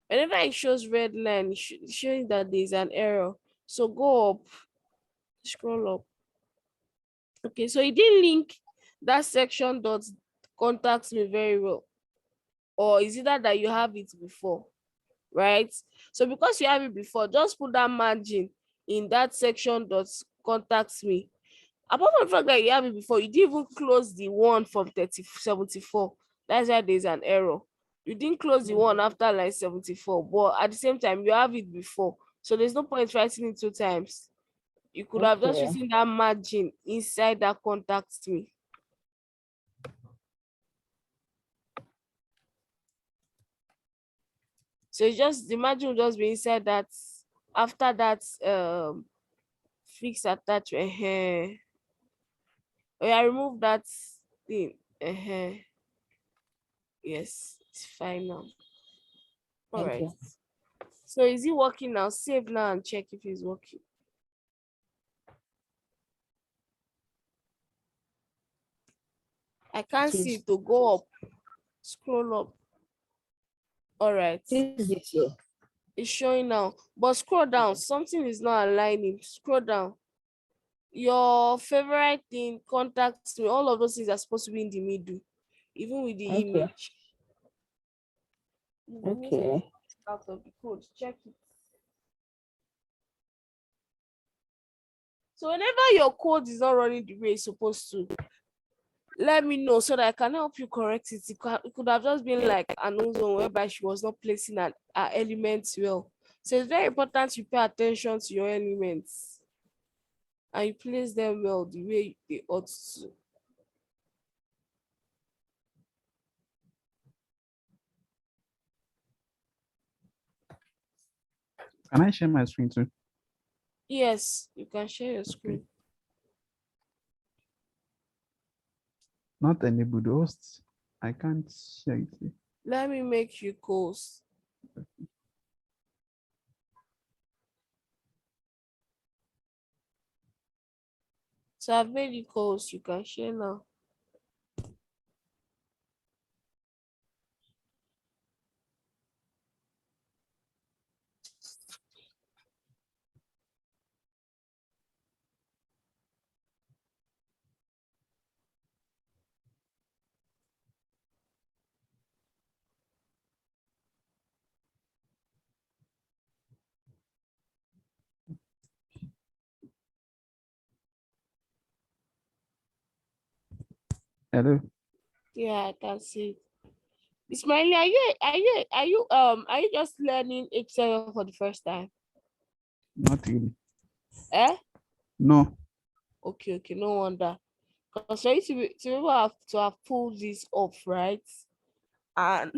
Whenever it shows red line, it's showing that there's an error. So go up, scroll up. Okay, so it didn't link that section dot contacts me very well. Or is it that you have it before, right? So because you have it before, just put that margin in that section dot contacts me. Apart from the fact that you have it before, you didn't even close the one from 74. That's why there's an error. You didn't close the one after line 74, but at the same time, you have it before. So there's no point writing it 2 times. You could have just written that margin inside that contacts me. So it's just the margin will just be inside that. After that, fix attachment. Oh yeah, remove that thing. Yes, it's fine now. All right. So is it working now? Save now and check if it's working. I can't see it to go up. Scroll up. All right. It's showing now. But scroll down. Something is not aligning. Scroll down. your favorite thing, contacts me, all of those things are supposed to be in the middle, even with the Okay. image. Okay. Out of the code, check it. So whenever your code is not running the way it's supposed to, let me know so that I can help you correct it. It could have just been like an ozone whereby she was not placing her elements well. So it's very important you pay attention to your elements and you place them well the way they ought to. Can I share my screen too? Yes, you can share your screen. Not enabled hosts. I can't share it. Let me make you course. So I've made you course, you can share now. Hello. Yeah, I can see it. Ismaili, are you just learning HTML for the first time? Not really. Eh? No. Okay, no wonder. Because for you to be able to have pulled this off, right? And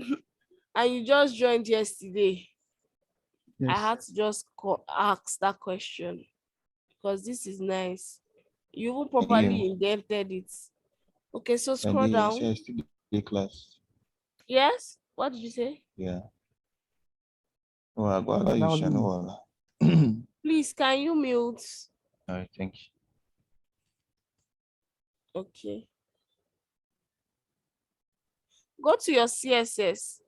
and you just joined yesterday. I Yes. had to just ask that question because this is nice. You will properly indented it. Okay, so scroll down. Yesterday class. Yes? What did you say? Yeah. Oh, I got That you, was me. Shano. Please, can you mute? All right, thank you. Okay. Go to your CSS. Yes.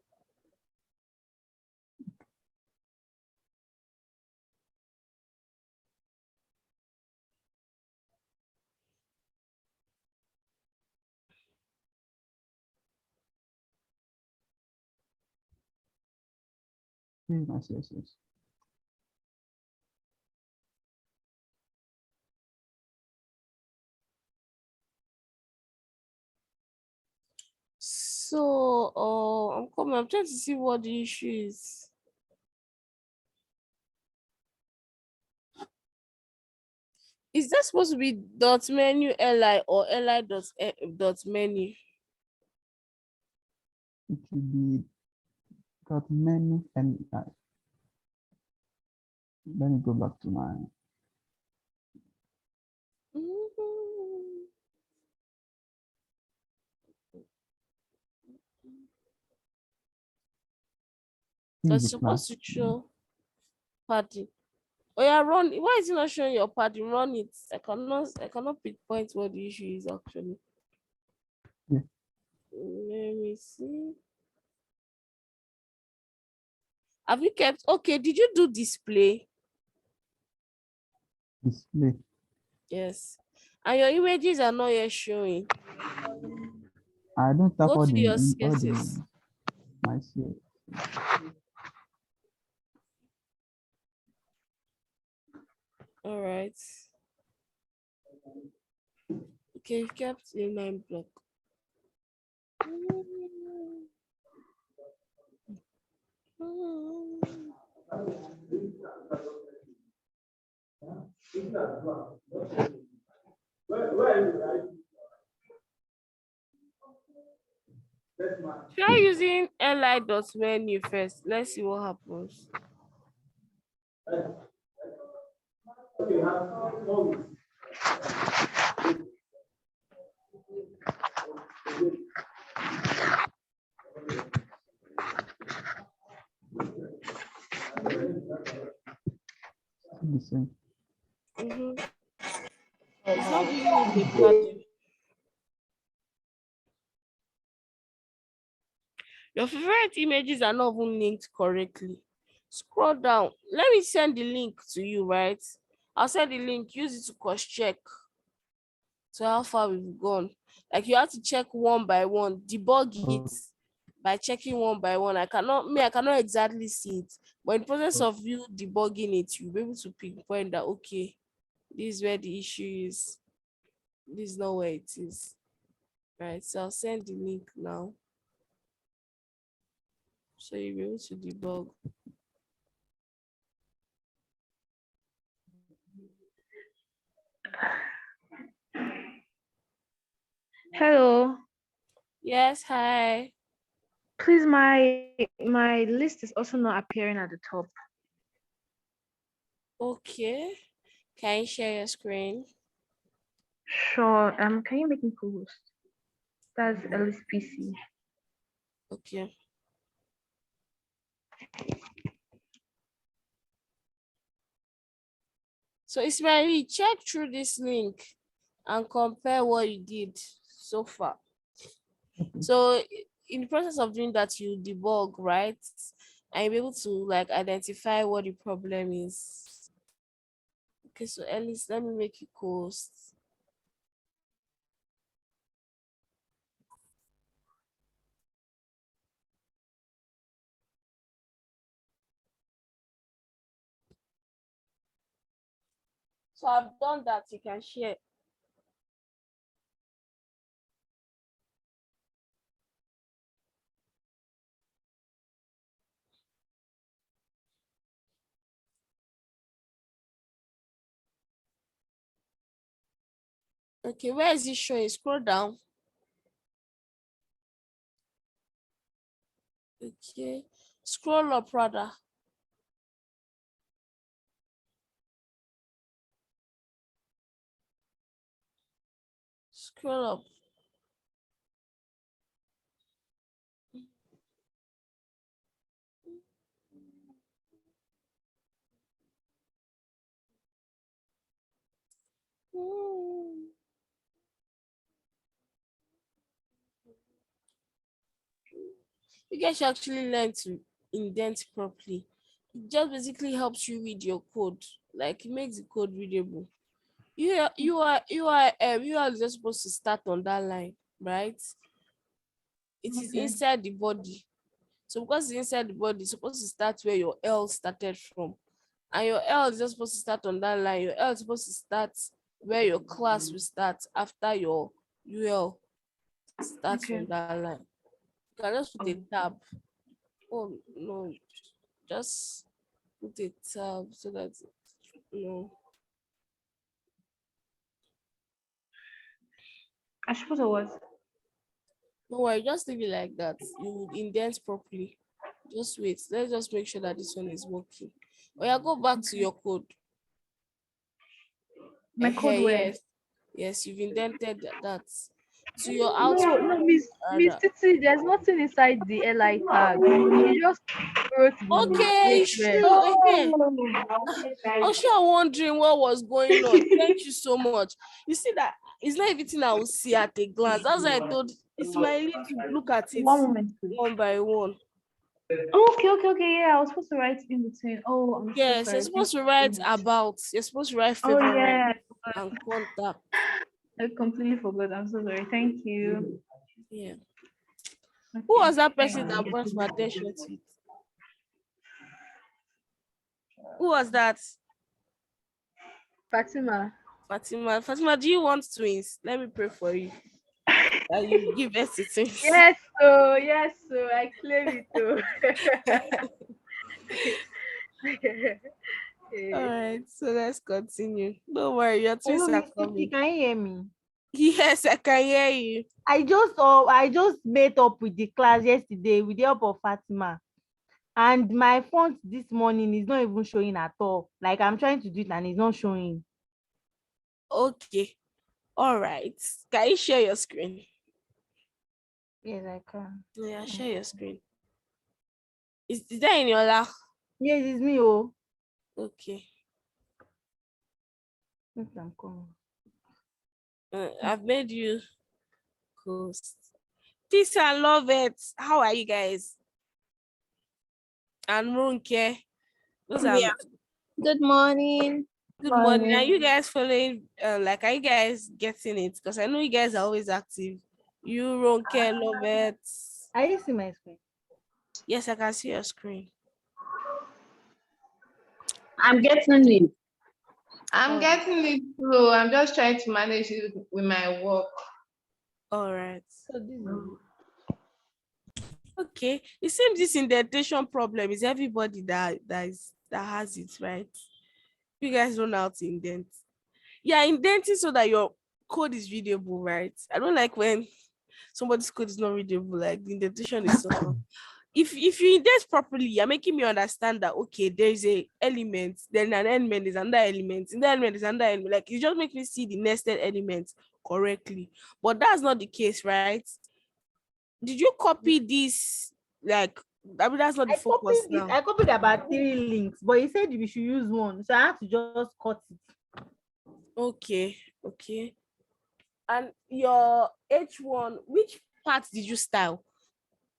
So, I'm coming. I'm trying to see what the issue is. Is that supposed to be dot menu li or li dot menu? It should be got many and let me go back to my That's the class. supposed to show padding. Oh yeah, run. Why is it not showing your padding? Run it. I cannot pinpoint what the issue is actually. Yeah. Let me see. Have you kept okay? Did you do display? Display. Yes. And your images are not yet showing. I don't have Go all to your all CSS. my CSS. All right. Okay, you kept inline block. Try using li dot menu first. Let's see what happens. The same. It's not giving you the padding. Your favorite images are not even linked correctly. Scroll down. Let me send the link to you, right? I'll send the link. Use it to cross check to how far we've gone. Like you have to check one by one, debug it by checking one by one. I cannot exactly see it, but in the process of you debugging it, you'll be able to pinpoint that okay, this is where the issue is. This is not where it is. Right. So I'll send the link now. So you'll be able to debug. Hello. Yes, hi. Please, my list is also not appearing at the top. Okay. Can you share your screen? Sure. Can you make me co-host? That's Ellis PC. Okay. So Ismail, check through this link and compare what you did so far. So in the process of doing that, you debug, right? And you'll be able to like identify what the problem is. Okay, so Ellis, let me make you host. So I've done that, you can share. Okay, where is it showing? Scroll down. Okay, scroll up rather. Scroll up. You guys should actually learn to indent properly. It just basically helps you read your code. Like it makes the code readable. You are just supposed to start on that line, right? It is Okay. inside the body. So because it's inside the body, it's supposed to start where your L started from. And your L is just supposed to start on that line. Your L is supposed to start where your class will start after your UL starts Okay. from that line. You can just put a tab. Oh no, just put a tab so that no. I suppose it was. No worry, just leave it like that. You would indent properly. Just wait. Let's just make sure that this one is working. Oh yeah, go back to your code. My code where? Yes. Yes, you've indented that. To your No, output. no, Miss Titi, there's nothing inside the LI tag. She just wrote the Okay, place it's where. true. I was sure wondering what was going on. Thank you so much. You see that it's not everything I will see at a glance. That's why I told Ismail to look at it One moment, please. one by one. Okay. Yeah, I was supposed to write in between. Oh, I'm so Yes, you're sorry. Thank supposed to you so write much. about, you're supposed to write Oh favorite yeah, and contact. I completely forgot. I'm so sorry. Thank you. Yeah. Who Okay, was that thank person that you. brought my attention to it? Who was that? Fatima. Fatima. Fatima, do you want twins? Let me pray for you. That you give birth to twins. Yes, so I claim it too. All right, so let's continue. Don't worry, your twins Hello, are Miss Titi, coming. can you hear me? Yes, I can hear you. I just met up with the class yesterday with the help of Fatima. And my font this morning is not even showing at all. Like I'm trying to do it and it's not showing. Okay. All right. Can you share your screen? Yes, I can. Yeah, share your screen. Is that in your lap? Yes, it's me. Oh, Okay. yes, I'm coming. I've made you host. Peace and love it. How are you guys? And Runke. Those are Yeah. Good morning. Good morning. Are you guys following? Like, are you guys getting it? Because I know you guys are always active. You, Ronke, love it. Are you see my screen? Yes, I can see your screen. I'm getting it. I'm getting it through. I'm just trying to manage it with my work. All right. So this is it. Okay. It seems this indentation problem is everybody that has it, right? You guys don't know how to indent. Yeah, indenting so that your code is readable, right? I don't like when somebody's code is not readable, like the indentation is so. If you indent properly, you're making me understand that okay, there is a element, then an element is another element, and the element is another element. Like you just make me see the nested elements correctly. But that's not the case, right? Did you copy this? Like, I mean, that's not the focus now. I copied about 3 links, but he said we should use one, so I had to just cut it. Okay, okay. And your H1, which part did you style?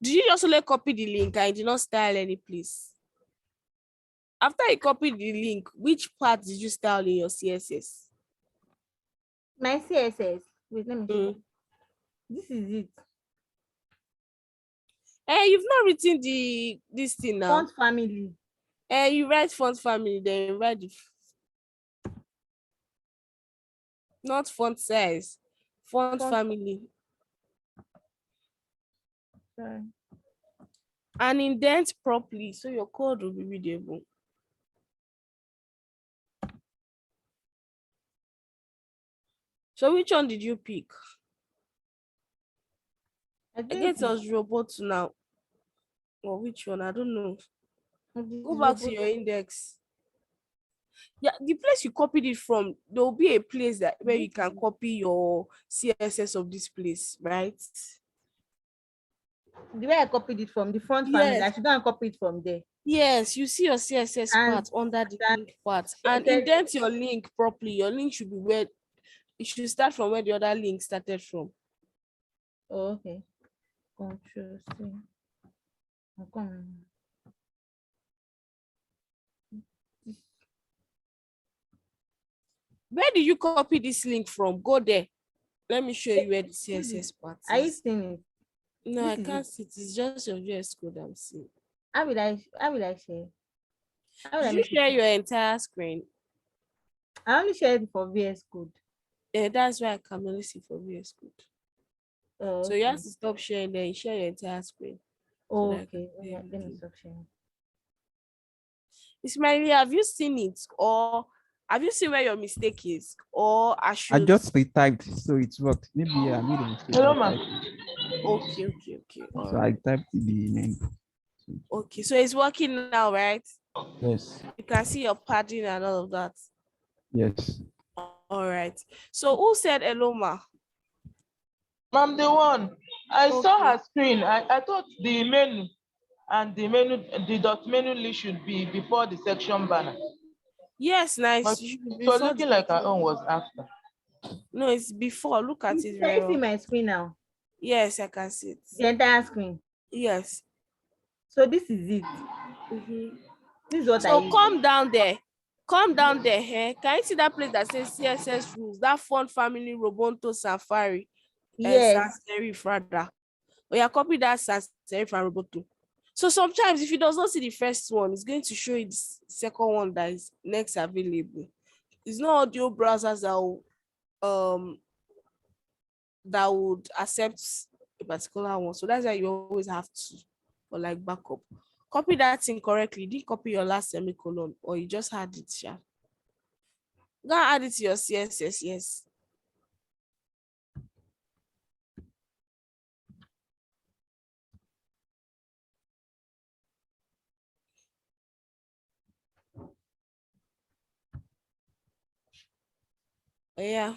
Did you just only copy the link and you did not style any place? After you copied the link, which part did you style in your CSS? My CSS. Wait, let me show. This is it. You've not written this thing now. Font family. You write font family, then you write the not font size, font family. Sorry. And indent properly so your code will be readable. So which one did you pick? I guess it was robot now. Or which one? I don't know. Go back to your index. Yeah, the place you copied it from, there will be a place that where you can copy your CSS of this place, right? The way I copied it from the front family, I should go and copy it from there. Yes, you see your CSS part under the link part, and indent your link properly. Your link should be where it should start from where the other link started from. Oh, okay. Control C. Where did you copy this link from? Go there. Let me show you where the CSS part is. Are you seeing it? No, I can't see it. It's just your VS Code I'm seeing. How will I share? Did you share your entire screen? I only shared for VS Code. Yeah, that's why I can only see for VS Code. Oh, so you have to stop sharing, then share your entire screen. Oh, so okay. Let me stop sharing. Ismaili, have you seen it, or have you seen where your mistake is, or I just retyped, so it's worked. Maybe I made a mistake. Hello, ma. Okay. So I typed the name. Okay, so it's working now, right? Yes. You can see your padding and all of that. Yes. All right. So who said hello, ma? I'm the one. I saw her screen. I thought the menu and the dot menu list should be before the section banner. Yes, nice. But it was looking like our own was after. No, it's before. Look at it. Can you see my screen now? Yes, I can see it. The entire screen. Yes. So this is it. This is what I use. Come down there. Come down there. Hey. Can you see that place that says CSS rules? That font family, Robonto, Safari, yes, and Sans serif rather. Oh, yeah, copy that Sans serif and Roboto. So sometimes if it does not see the first one, it's going to show you the second one that is next available. It's not audio browsers that would accept a particular one. So that's why you always have to, for like backup. Copy that thing correctly. You didn't copy your last semicolon, or you just had it. Yeah. Go and add it to your CSS. Yes. Yeah.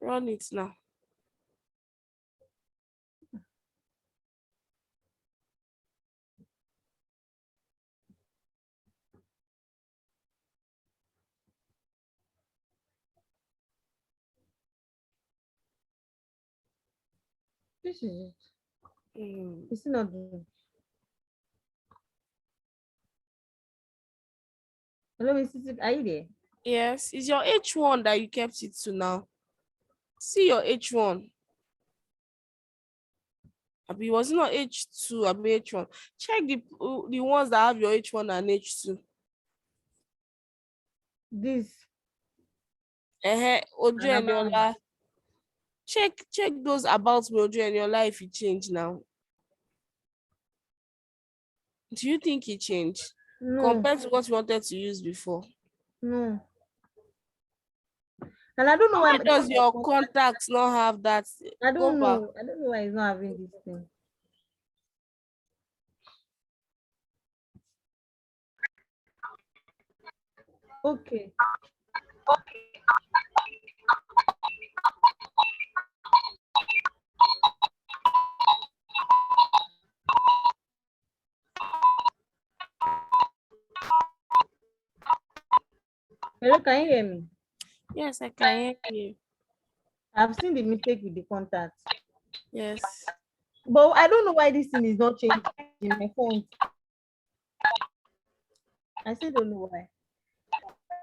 Run it now. This is it. It's not doing. Hello, Mrs. Are you there? Yes, it's your H1 that you kept it to now. See your H1. Abi, was it not H2? Abi H1. Check the ones that have your H1 and H2. This Ojo another one. Eniola. Check those about me, Ojo Eniola, if it changed now. Do you think it changed No, compared to what we wanted to use before? no. And I don't know Why why does your contacts not have that? I Go don't back. know. I don't know why it's not having this thing. Okay. Hello, can you hear me? Yes, I can hear you. I've seen the mistake with the contact. Yes. But I don't know why this thing is not changing in my phone. I still don't know why.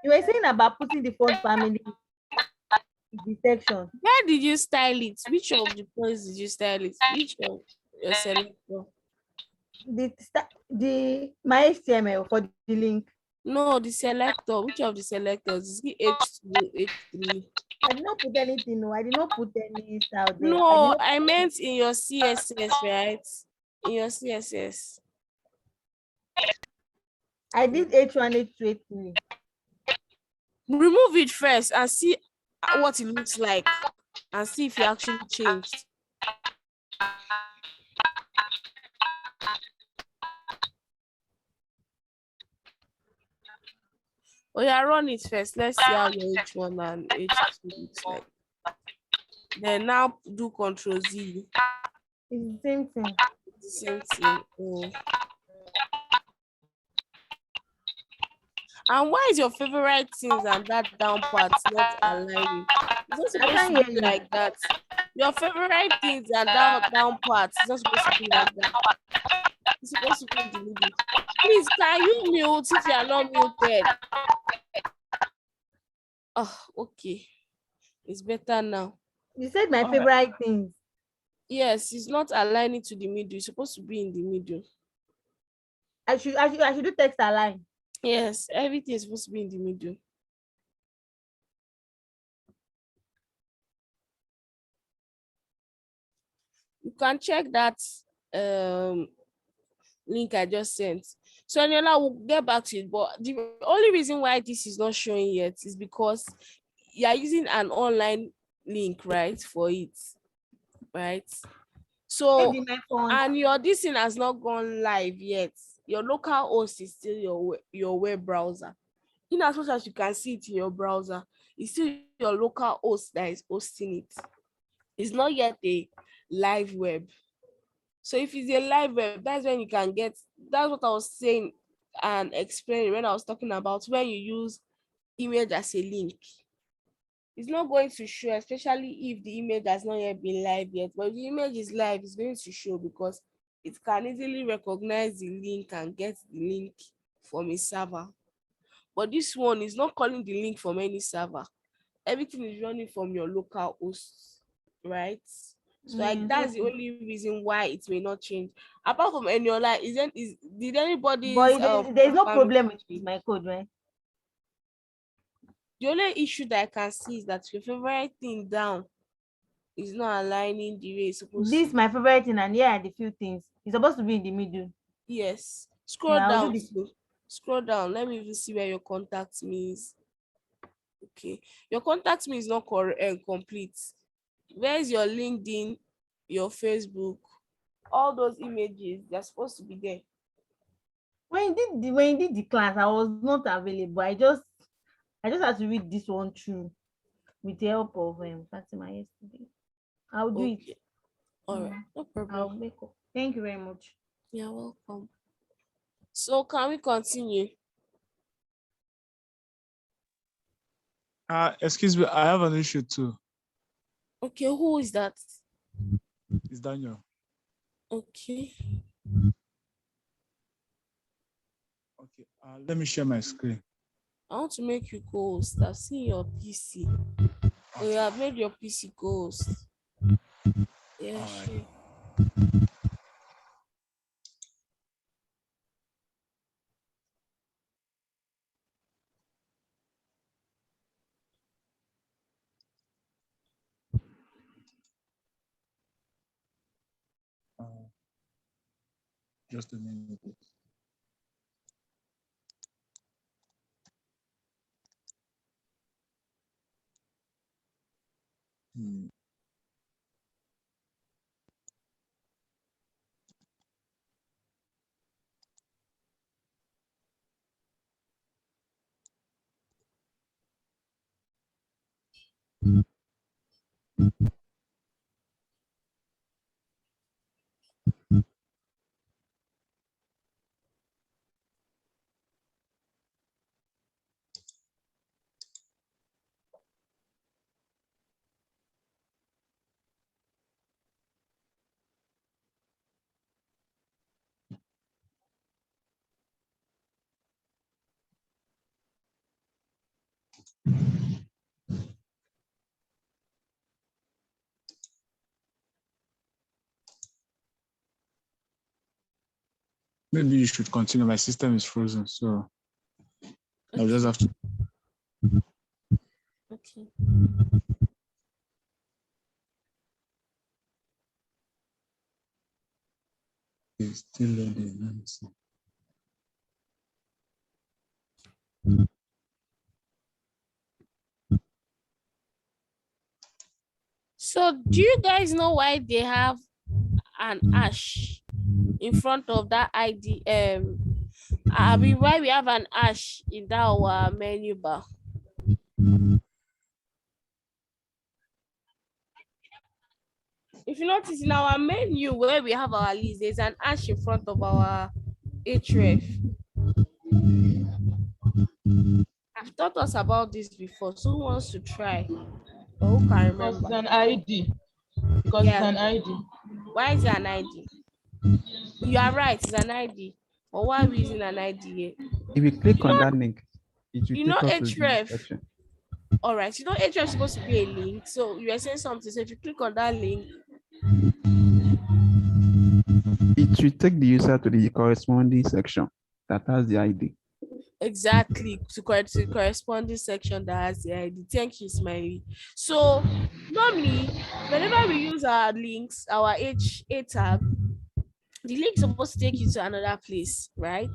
You were saying about putting the first family in the section. Where did you style it? Which of the points did you style it? Which of your selector? The my HTML for the link. No, the selector. Which of the selectors? Is it H2, H3? I did not put anything. No, I did not put any style there. I did No, not. I meant in your CSS, right? In your CSS. I did H1, H2, H3. Remove it first and see what it looks like and see if you actually changed. Oh yeah, run it first. Let's see how your H1 and H2 looks like. Then now do Control Z. It's the same thing. The same thing. Oh. And why is your favorite things and that down part not aligning? It's not supposed can't to hear be you. like that. Your favorite things and down part is not supposed to be like that. It's supposed to be in the middle. Please, can you mute if you are not muted? Oh, okay. It's better now. You said my favorite things. Yes, it's not aligning to the middle. It's supposed to be in the middle. I should do text align. Yes, everything is supposed to be in the middle. You can check that link I just sent. So Aniola, will get back to it, but the only reason why this is not showing yet is because you are using an online link, right, for it, right? So, Maybe my phone. and your this thing has not gone live yet. Your local host is still your web browser. In as much as you can see it in your browser, it's still your local host that is hosting it. It's not yet a live web. So if it's a live web, that's when you can get, that's what I was saying and explaining when I was talking about when you use image as a link. It's not going to show, especially if the image has not yet been live yet. But if the image is live, it's going to show because it can easily recognize the link and get the link from a server. But this one is not calling the link from any server. Everything is running from your local host, right? So like that's the only reason why it may not change. Apart from Eniola, did anybody's But there's no problem with my code, right? The only issue that I can see is that your favorite thing down is not aligning the way it's supposed This to. my favorite thing, and here are the few things. It's supposed to be in the middle. Yes. Scroll Yeah, I'll do down. this. Scroll down. Let me even see where your contact me is. Okay. Your contact me is not complete. Where's your LinkedIn, your Facebook? All those images, they're supposed to be there. When you did the class, I was not available. I just had to read this one through with the help of Fatima yesterday. I'll do it. All right, no problem. I'll make up. Thank you very much. You're welcome. So can we continue? Excuse me, I have an issue too. Okay, who is that? It's Daniel. Okay. Okay, let me share my screen. I want to make you co-host. I've seen your PC. Oh, you have made your PC co-host. Yeah, sure. Just a minute. Hmm. Maybe you should continue. My system is frozen, so I'll just have to. Okay. It's still loading. Let me see. So, do you guys know why they have an ash in front of that ID? I mean, why we have an ash in that our menu bar? If you notice in our menu where we have our list, there's an ash in front of our href. I've taught us about this before. So who wants to try? Or who can Because it's remember? an ID. Because it's Yeah. an ID. Why is it an ID? You are right, it's an ID. But why are we using an ID here? If you click You on know, that link, it will you know take us to the href. section. All right, you know href is supposed to be a link. So you are saying something. So if you click on that link, It will take the user to the corresponding section that has the ID. exactly to the corresponding section that has the ID. Thank you, Smiley. So normally, whenever we use our links, our HA tag, the link is supposed to take you to another place, right?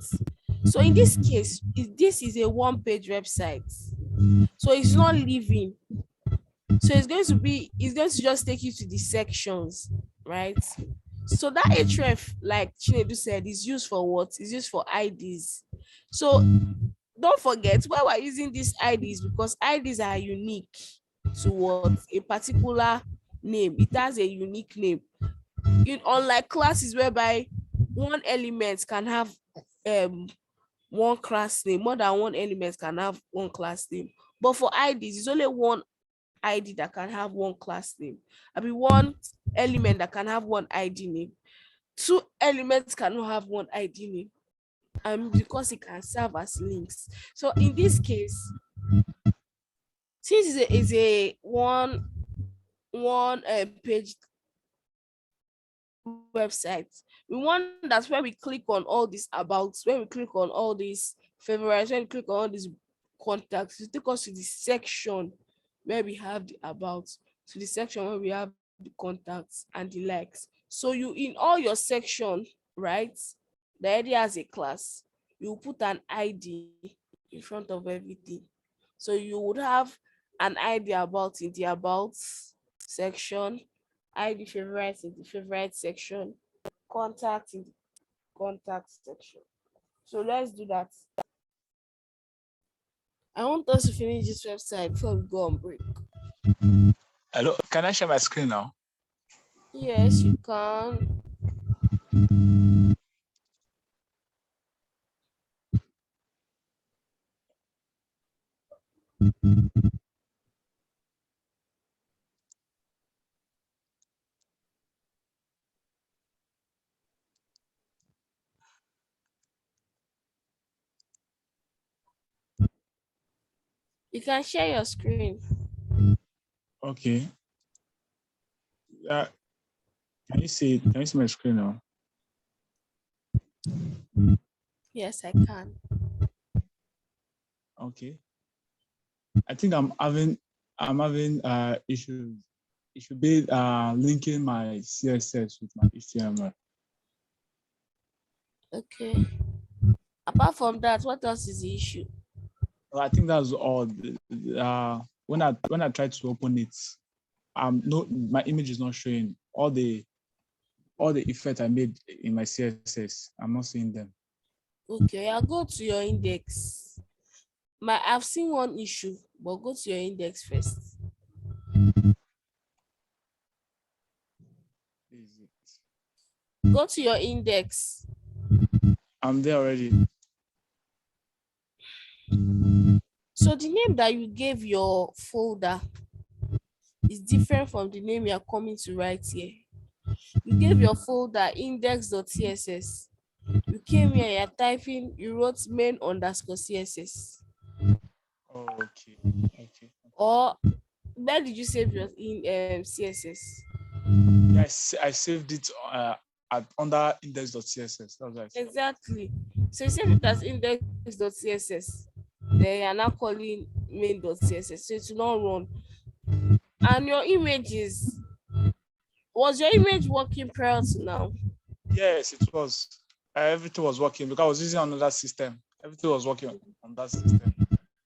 So in this case, this is a one-page website. So it's not living. So it's going to just take you to the sections, right? So that href, like Chinedu said, is used for what? Is used for IDs. So don't forget why we're using these IDs, because IDs are unique to what? A particular name. It has a unique name. Unlike classes whereby one element can have one class name, more than one element can have one class name. But for IDs, it's only one ID that can have one class name. I mean, one element that can have one ID name. Two elements cannot have one ID name. Because it can serve as links. So in this case, since it's a one page website, we want that's where we click on all these about, when we click on all these favorites, when we click on all these contacts, it take us to the section where we have the about, to the section where we have the contacts and the likes. So you, in all your section, right, the ID has a class, you put an ID in front of everything. So you would have an ID about in the about section, ID favorites in the favorite section, contact in the contact section. So let's do that. I want us to finish this website before we go on break. Hello, can I share my screen now? Yes, you can. You can share your screen. Okay. Can you see it? Can you see my screen now? Yes, I can. Okay. I think I'm having issues. It should be linking my CSS with my HTML. Okay. Apart from that, what else is the issue? Well, I think that's all. When I try to open it, no, my image is not showing all the effect I made in my CSS. I'm not seeing them. Okay, I'll go to your index. I've seen one issue, but go to your index first. Go to your index. I'm there already. So the name that you gave your folder is different from the name you are coming to write here. You gave your folder index.css. You came here, you're typing, you wrote main_css. Okay. Okay. Or where did you save your CSS? Yes, I saved it under index.css. That's right. Exactly. So you save it as index.css. Then you're now calling main.css. So it will not run. And your images, was your image working prior to now? Yes, it was. Everything was working because I was using another system. Everything was working on that system.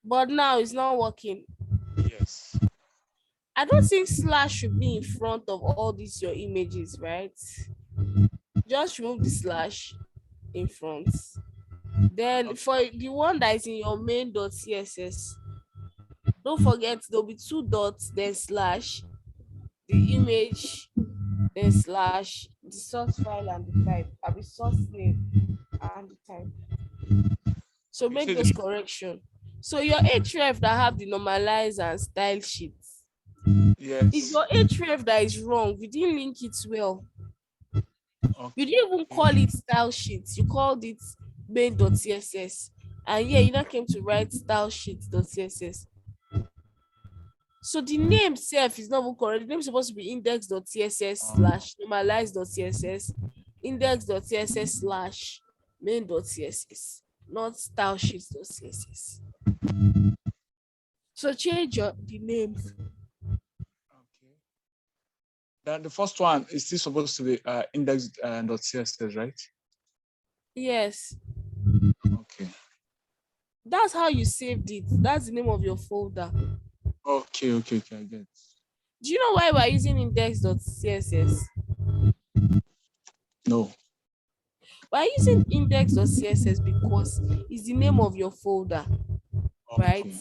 But now it's not working. Yes. I don't think slash should be in front of all these your images, right? Just remove the slash in front. Then for the one that is in your main.css, don't forget there'll be 2 dots, then slash, the image, then slash, the source file and the type, the source name and the type. So make those corrections. So your href that have the normalize and style sheets, yes, is your href that is wrong. You didn't link it well. Okay. You didn't even call it style sheets. You called it main.css. And yeah, you now came to write style sheets.css. So the name itself is not even correct. The name is supposed to be index.css/normalize.css, index.css/main.css, not style sheets.css. So change the names. Okay. Then the first one is still supposed to be index.css, right? Yes. Okay. That's how you saved it. That's the name of your folder. Okay, I get it. Do you know why we're using index.css? No. We're using index.css because it's the name of your folder, right?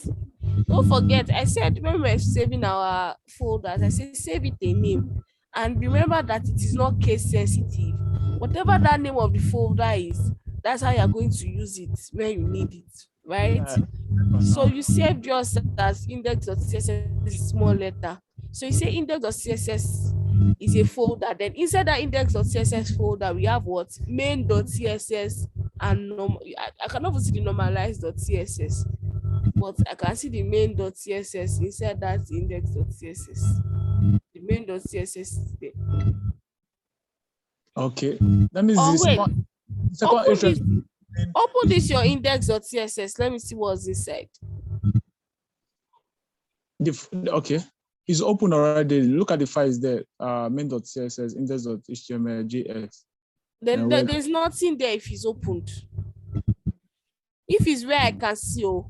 Don't forget, I said when we're saving our folders, I said save it a name. And remember that it is not case sensitive. Whatever that name of the folder is, that's how you're going to use it when you need it, right? So you saved yours as index.css small letter. So you say index.css is a folder. Then inside that index.css folder, we have what? Main.css and I cannot even see the normalize.css, but I can see the main.css inside that index.css. The main.css is there. Okay. That means Oh, this wait. second Open this your index.css. Let me see what's inside. Okay. It's open already. Look at the files there. Main.css, index.html, js. Then there's nothing there if it's opened. If it's where I can see,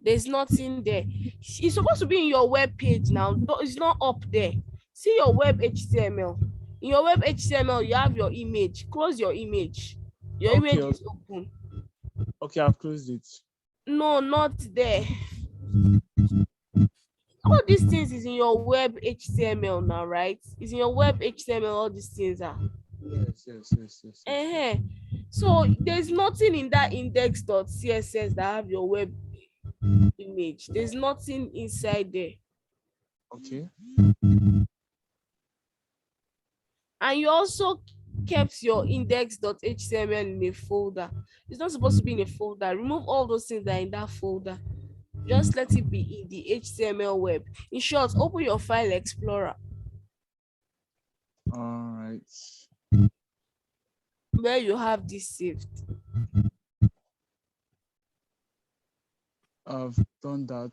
there's nothing there. It's supposed to be in your web page now. It's not up there. See your web HTML. In your web HTML, you have your image. Close your image. Your image is open. Okay, I've closed it. No, not there. All these things is in your web HTML now, right? It's in your web HTML, all these things are. Yes. So there's nothing in that index.css that have your web image. There's nothing inside there. Okay. And you also kept your index.html in a folder. It's not supposed to be in a folder. Remove all those things that are in that folder. Just let it be in the HTML web. In short, open your file explorer All right. where you have this saved. I've done that.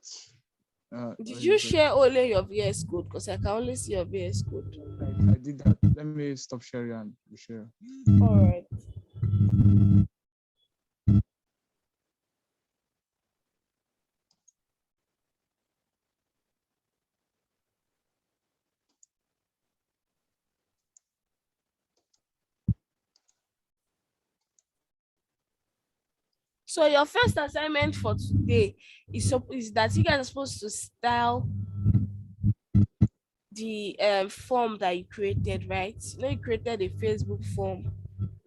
Did you share only your VS Code? Because I can only see your VS Code. I did that. Let me stop sharing and share. All right. So your first assignment for today is that you guys are supposed to style the form that you created, right? You know, you created a Facebook form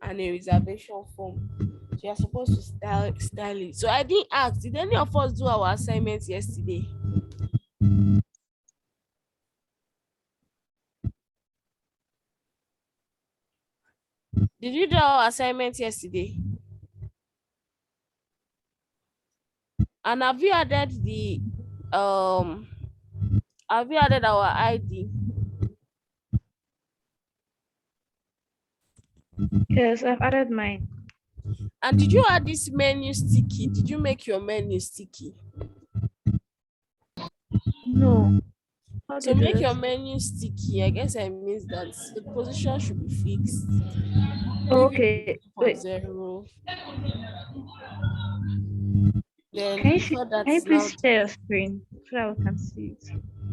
and a reservation form. So you're supposed to style it. So I didn't ask, did any of us do our assignments yesterday? Did you do our assignment yesterday? And have you added our ID? Yes, I've added mine. And did you add this menu sticky? Did you make your menu sticky? No. How do So you do make that? your menu sticky. I guess I missed that. The position should be fixed. Oh, Leave it okay. for Wait. 0. Then Can you before that can you is now please share your screen so that we can see it?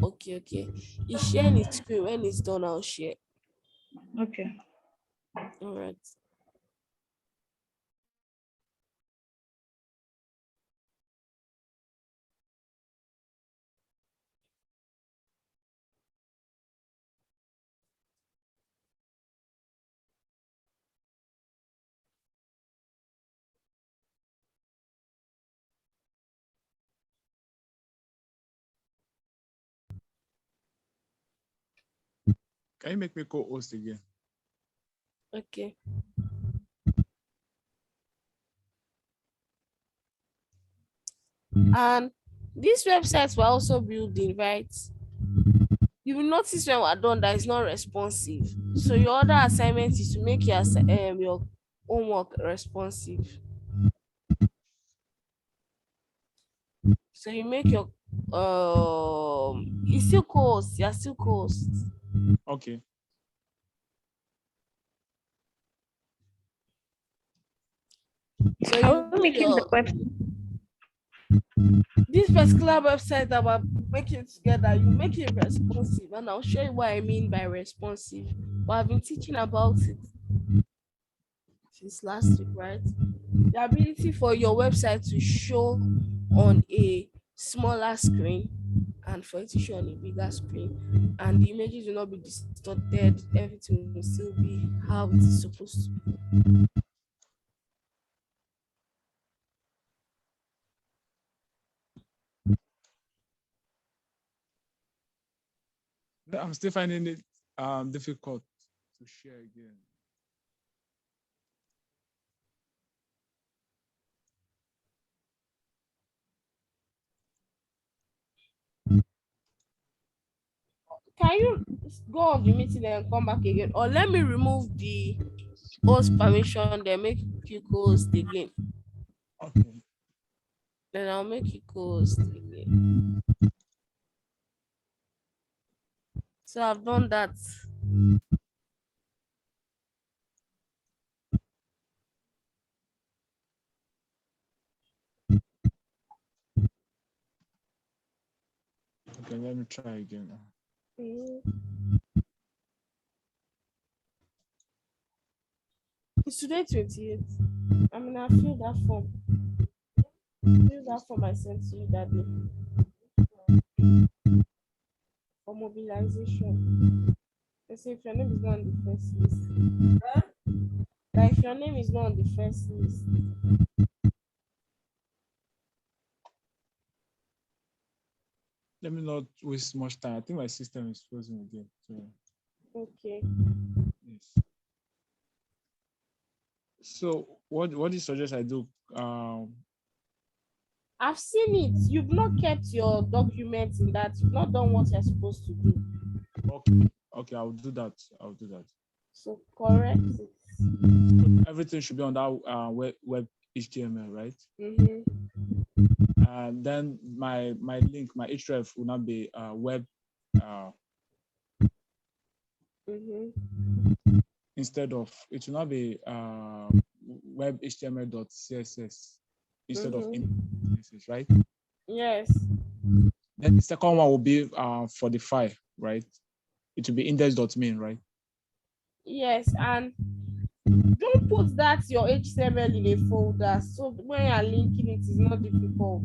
okay. It's sharing its screen. When it's done, I'll share. Okay. All right. Can you make me co-host again? Okay. And these websites were also building, right? You will notice when we're done that it's not responsive. So your other assignment is to make your homework responsive. So you make your it's still course, you're still course. Okay. So Are you we do making the your website? this particular website that we're making together, you make it responsive, and I'll show you what I mean by responsive. But I've been teaching about it since last week, right? The ability for your website to show on a smaller screen and for it to show on a bigger screen, and the images will not be distorted, everything will still be how it is supposed to be. I'm still finding it difficult to share again. Can you go on the meeting and come back again, or let me remove the host permission then make you co-host again? Okay. Then I'll make you co-host again. So I've done that. Okay, let me try again. It's today 28th. I mean, I filled that form. Filled that form I sent to you that day for mobilization. They say if your name is not on the first list, like if your name is not on the first list. Let me not waste much time. I think my system is frozen again. So Okay. yes. So what do you suggest I do? I've seen it. You've not kept your documents in that. You've not done what you're supposed to do. Okay, okay, I'll do that. I'll do that. So correct it. Everything should be on that web HTML, right? Mm-hmm. And then my link, my href will not be web Mm-hmm. instead of, it will not be web html.css instead of CSS, right? Yes. Then the second one will be for the file, right? It will be index.min, right? Yes, and don't put that your HTML in a folder. So when you're linking it, it's not difficult.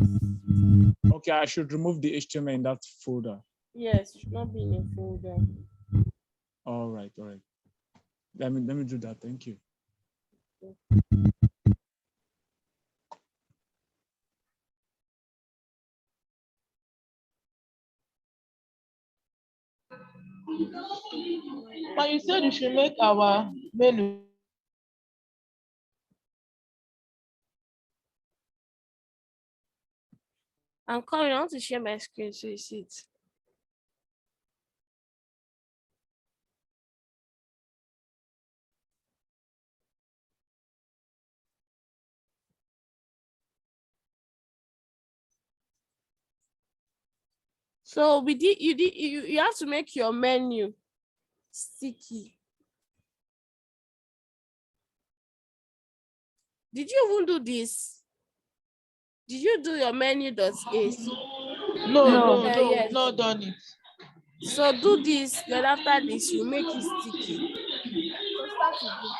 Okay, I should remove the HTML in that folder. Yes, it should not be in a folder. All right, all right. Let me do that. Thank you. But you said you should make our menu. I'm coming. I want to share my screen so you see it. So you have to make your menu sticky. Did you even do this? Did you do your menu.ace? No, Yes. we've not done it. So do this, then after this, you make it sticky. So start again.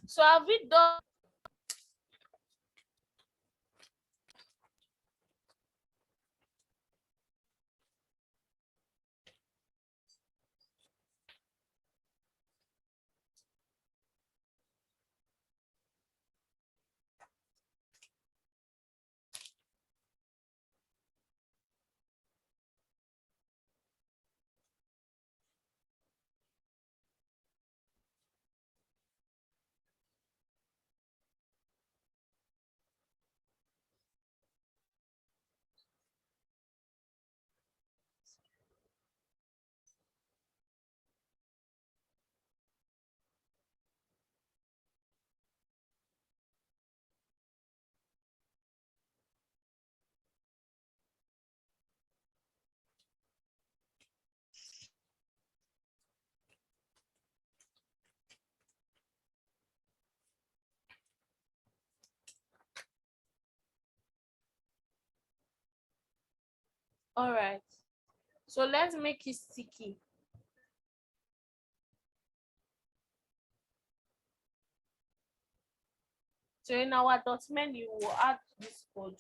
So have we done? All right. So let's make it sticky. So in our dot menu, we'll add this code.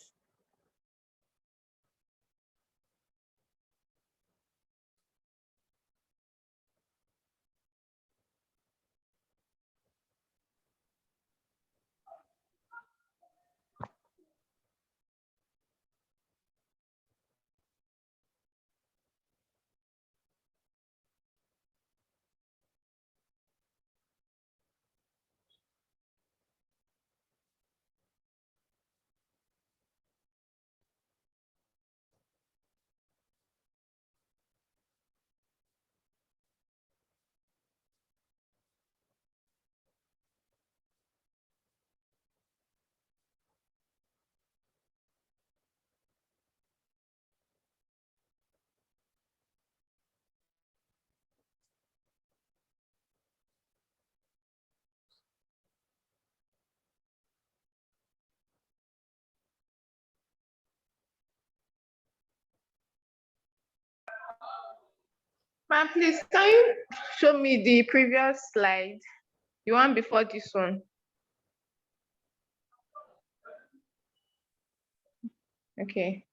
Ma'am, please, can you show me the previous slide? The one before this one. Okay.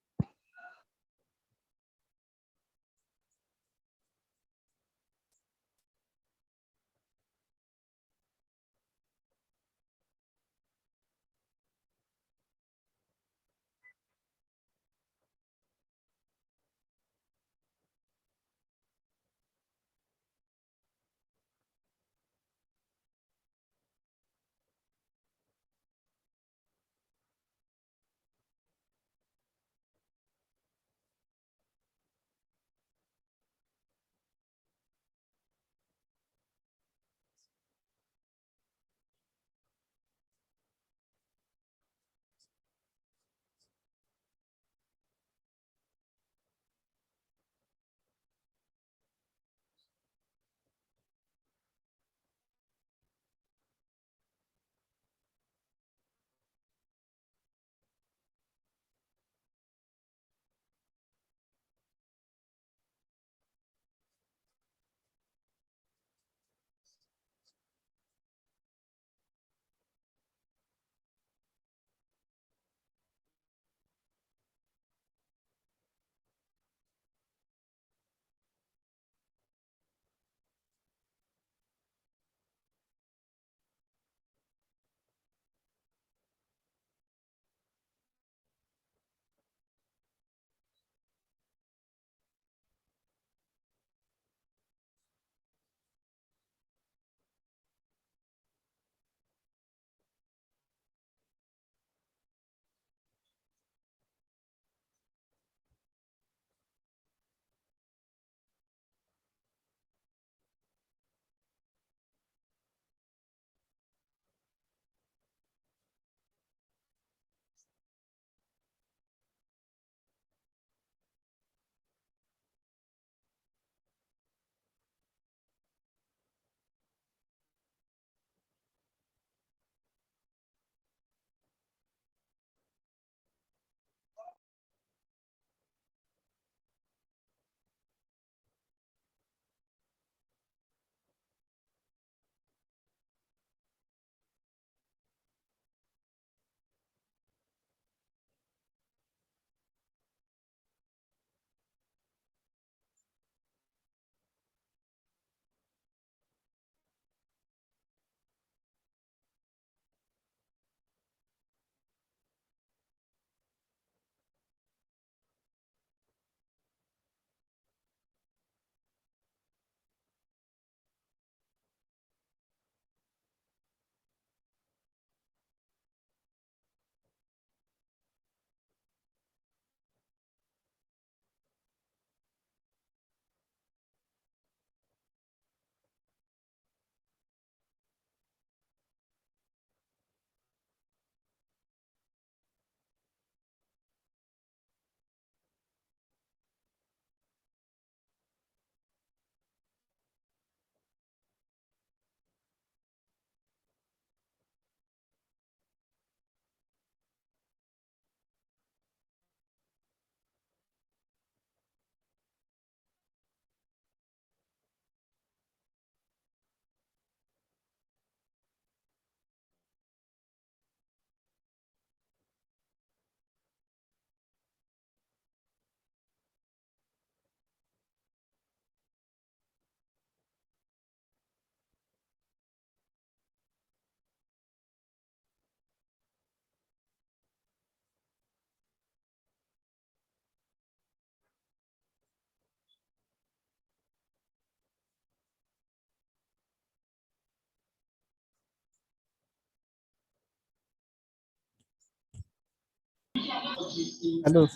Hello.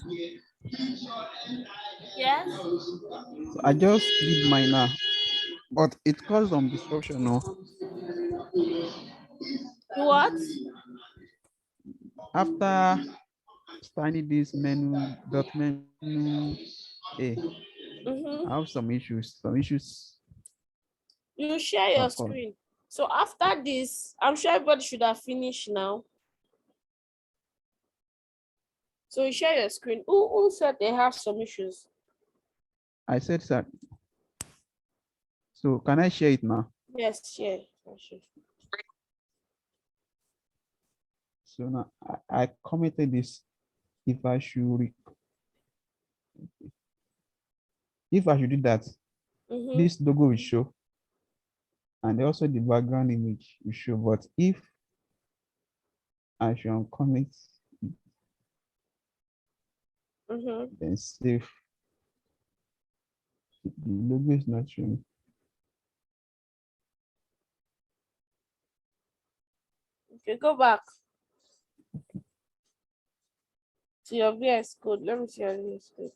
Yes. So I just did mine now, but it caused some disruption. No, You what? after starting this menu dot menu A, Mm-hmm. I have some issues. Some issues You share your occur. screen. So after this, I'm sure everybody should have finished now. So you share your screen. Who said they have some issues? I said that. So can I share it now? Yes, share. Share. So now I commented this. If I should if I should do that, Mm-hmm. this logo will show, and also the background image will show. But if I should uncomment, Mm-hmm. then save, the logo is not showing. Okay, go back to your VS Code. Let me see your VS Code.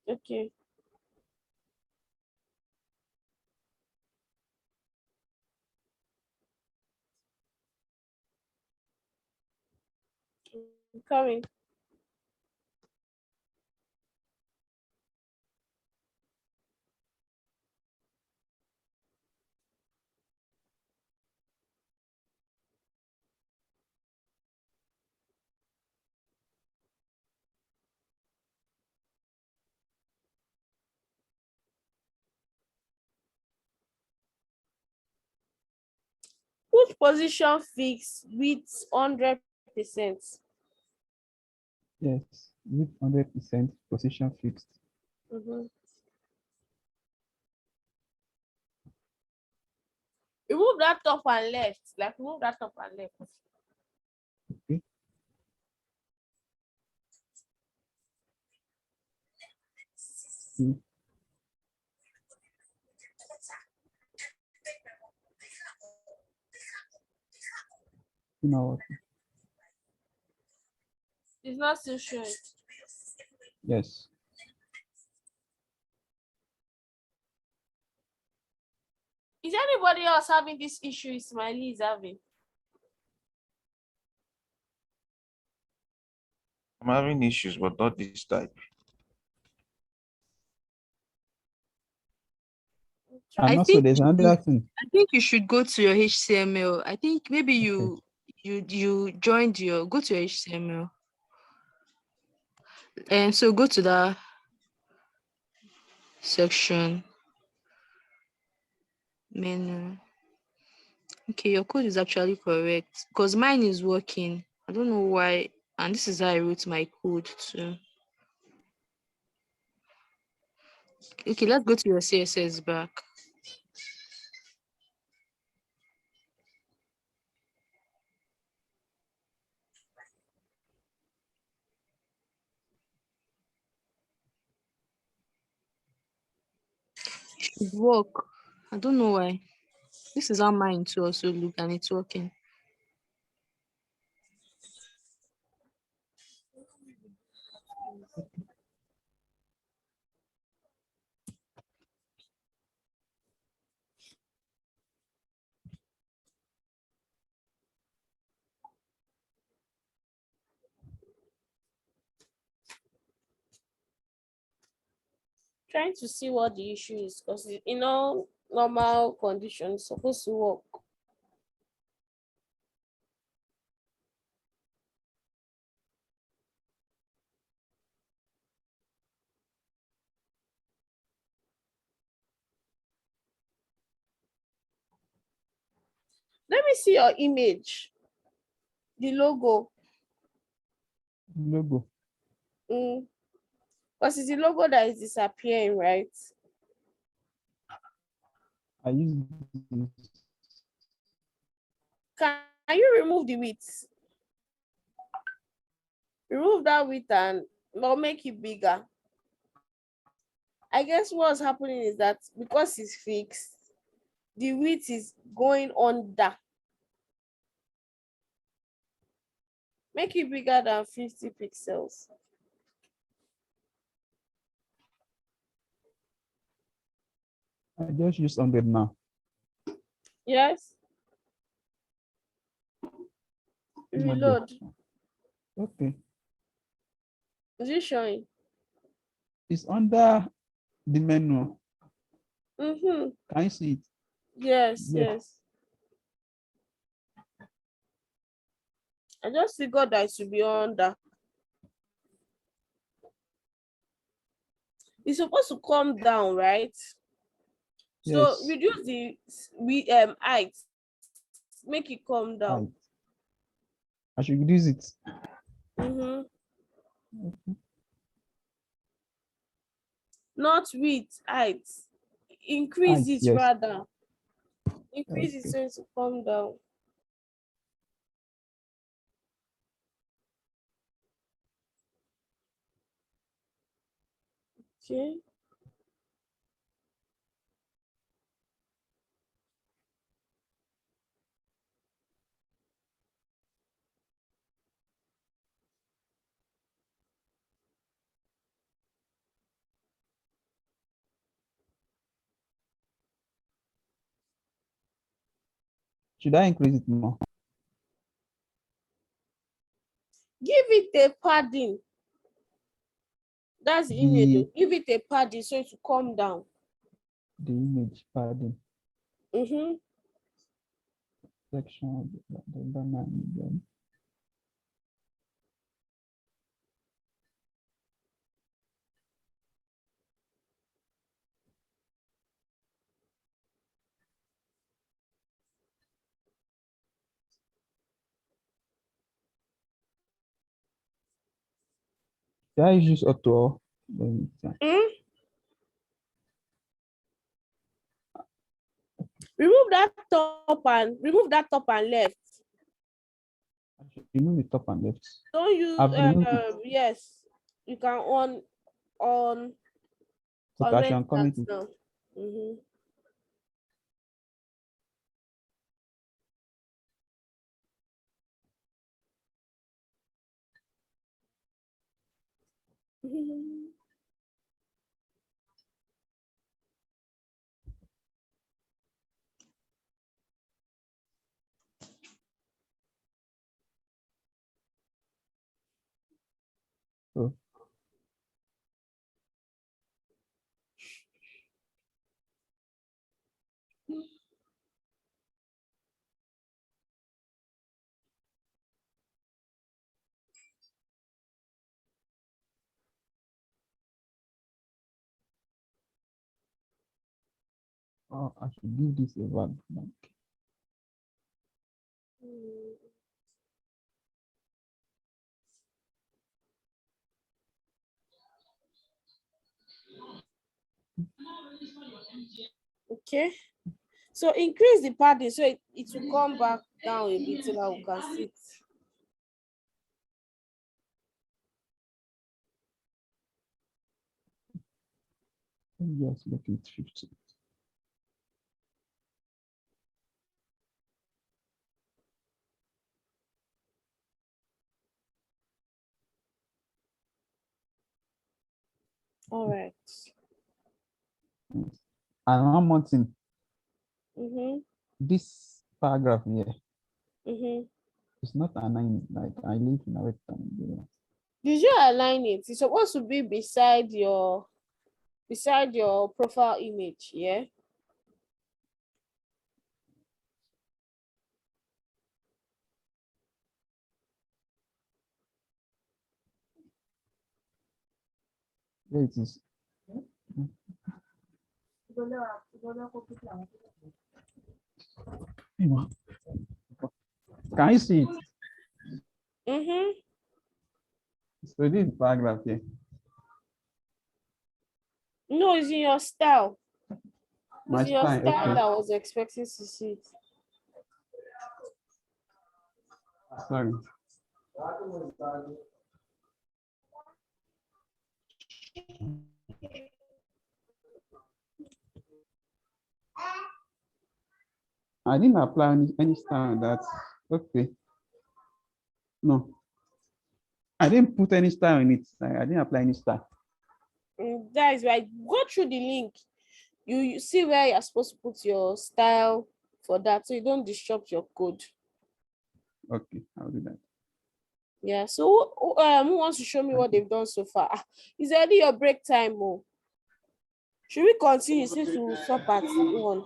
Okay. I'm coming. Put position fix with 100%. Yes, with 100% position fixed. Mm-hmm. Remove that top and left. Like remove that top and left. Okay. You know what? It's not still showing. Yes. Is anybody else having this issue Ismaili is having? I'm having issues, but not this type. And I also think there's another thing. I think you should go to your HTML. I think maybe you joined your go to your HTML. And so go to that section menu. Okay, your code is actually correct because mine is working. I don't know why. And this is how I wrote my code too. Okay, let's go to your CSS back. It should work. I don't know why. This is how mine too also look and it's working. Trying to see what the issue is because in all normal conditions it's supposed to work. Let me see your image. The logo. Logo. Because it's the logo that is disappearing, right? I use this. Can you remove the width? Remove that width and or make it bigger. I guess what's happening is that because it's fixed, the width is going under. Make it bigger than 50 pixels. I just use 100 now. Yes. 100. Reload. Okay. Is it showing? It's under the menu. Mm-hmm. Can you see it? Yes, yes. I just figured that it should be under. It's supposed to come down, right? So Yes. reduce the height. Make it come down. Height. I should reduce it. Mm-hmm. Okay. Not width, height. Increase Height, it yes. rather. Increase it Okay. so it will come down. Okay. Should I increase it more? Give it a padding. That's the image. The Give it a padding so it will come down. image padding Mm-hmm. section of the banner again. Should I use auto? Mm? Remove that top and left. I should remove the top and left. Don't use I've removed it. yes. You can on Okay, I should comment uncomment that it. now. Mm-hmm. So I should give this a value. Okay. So increase the padding so it will come back down a bit so that we can see it. Just make it 50. All right. Yes. And one more thing, Mm-hmm. this paragraph here Mm-hmm. is not aligned. Like I live in a rectangle. Did you align it? It's supposed to be beside your profile image, yeah? There it is. Can you see it? Mm-hmm. So this paragraph here. No, it's in your style. My It's in your style, style okay. that I was expecting to see it. Sorry. I didn't apply any star on that. Okay. No, I didn't put any star on it. I didn't apply any star. That is why go through the link. You see where you're supposed to put your style for that, so you don't disrupt your code. Okay, I'll do that. Yeah. So who wants to show me what they've done so far? It's already your break time, oh. Should we continue since we'll stop at 1?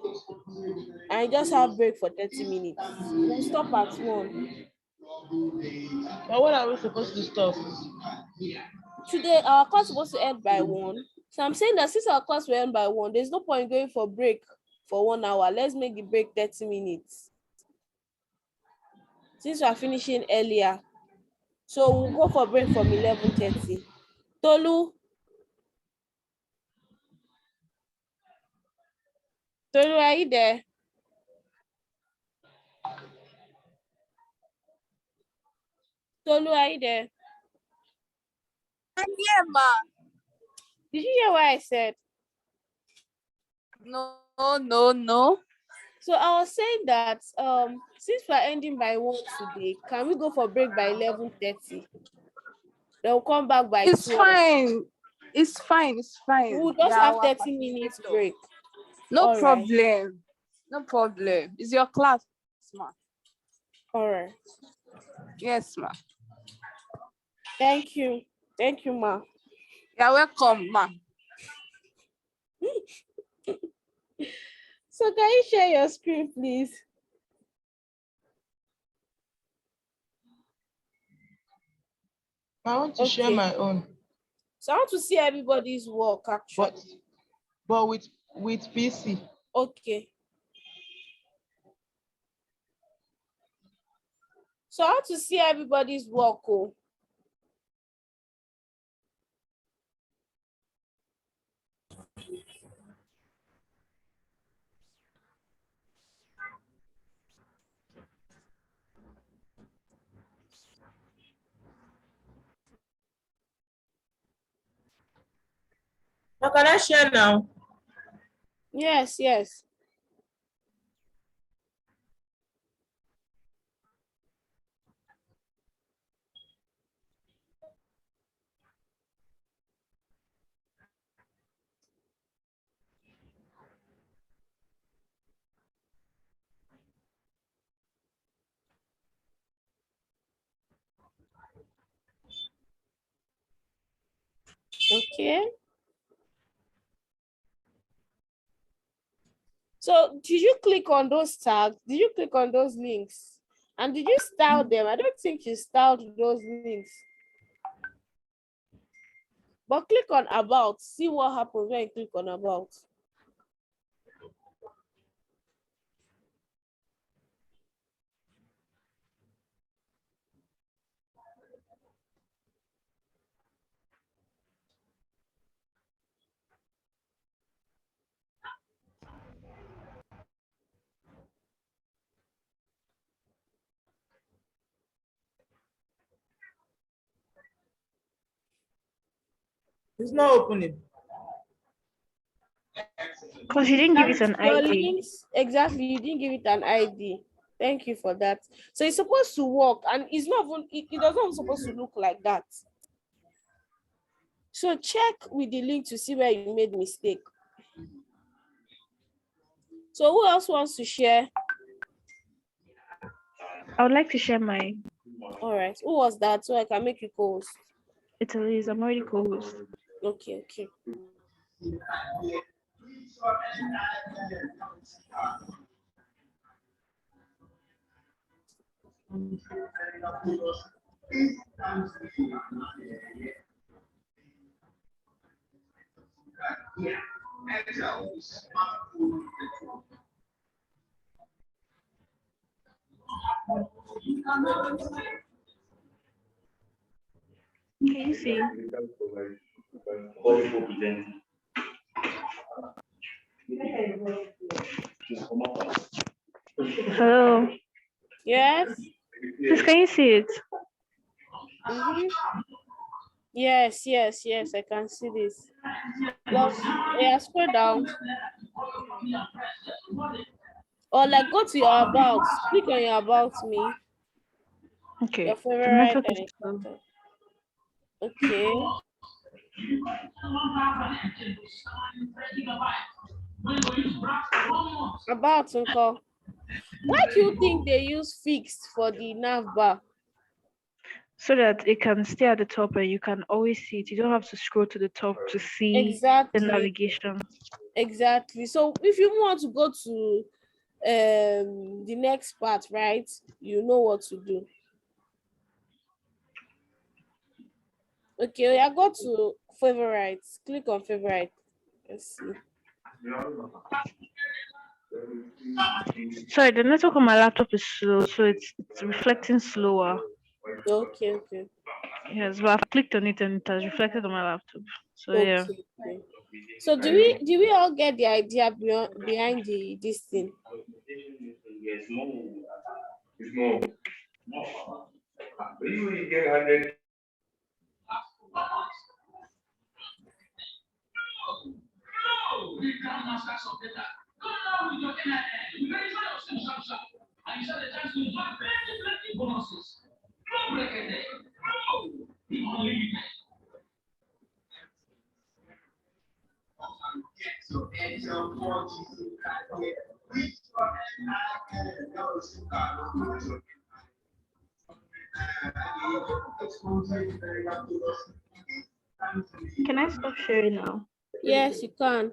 I just have break for 30 minutes. We'll stop at 1. But what are we supposed to stop? Today, our class is supposed to end by 1. So I'm saying that since our class will end by 1, there's no point going for break for 1 hour. Let's make the break 30 minutes. Since we are finishing earlier. So we'll go for break from 11:30. Tolu, are you there? Tolu, are you there? I'm here, ma. Did you hear what I said? No. So I was saying that since we're ending by 1 today, can we go for break by 11:30? Then we'll come back by 12. It's fine. We'll just have 30 minutes break. No All problem. right. No problem. It's your class, ma. All right. Yes, ma. Thank you. Thank you, ma. You're welcome, ma. So can you share your screen, please? I want to share my own. So I want to see everybody's work actually. But with PC. Okay. So I want to see everybody's work. Oh. How can I share now? Yes. Okay. So did you click on those tags? Did you click on those links? And did you style them? I don't think you styled those links. But click on about. See what happens when you click on about. It's not opening. Because you didn't give it an Your ID. links, exactly, you didn't give it an ID. Thank you for that. So it's supposed to work, and it's not even, it doesn't supposed to look like that. So check with the link to see where you made mistake. So who else wants to share? I would like to share mine. All right. Who was that? So I can make you co-host. It's Elise. I'm already co-host. Okay. Can you see? Hello. Yes. Please, can you see it? Yes, I can see this. Plus, yeah, scroll down. Or like go to your about, click on your about me, Okay. your The favorite network and is your slow. contact. Okay. About Uncle. Why do you think they use fixed for the nav bar? So that it can stay at the top and you can always see it. You don't have to scroll to the top to see the Exactly. navigation. Exactly. So if you want to go to the next part, right, you know what to do. Okay, I go to favorites. Click on favorite. Let's see. Sorry, the network on my laptop is slow, so it's reflecting slower. Okay, okay. Yes, but I've clicked on it and it has reflected on my laptop. So yeah. Okay. So do we all get the idea behind this thing? Can I stop sharing now? Yes, you can.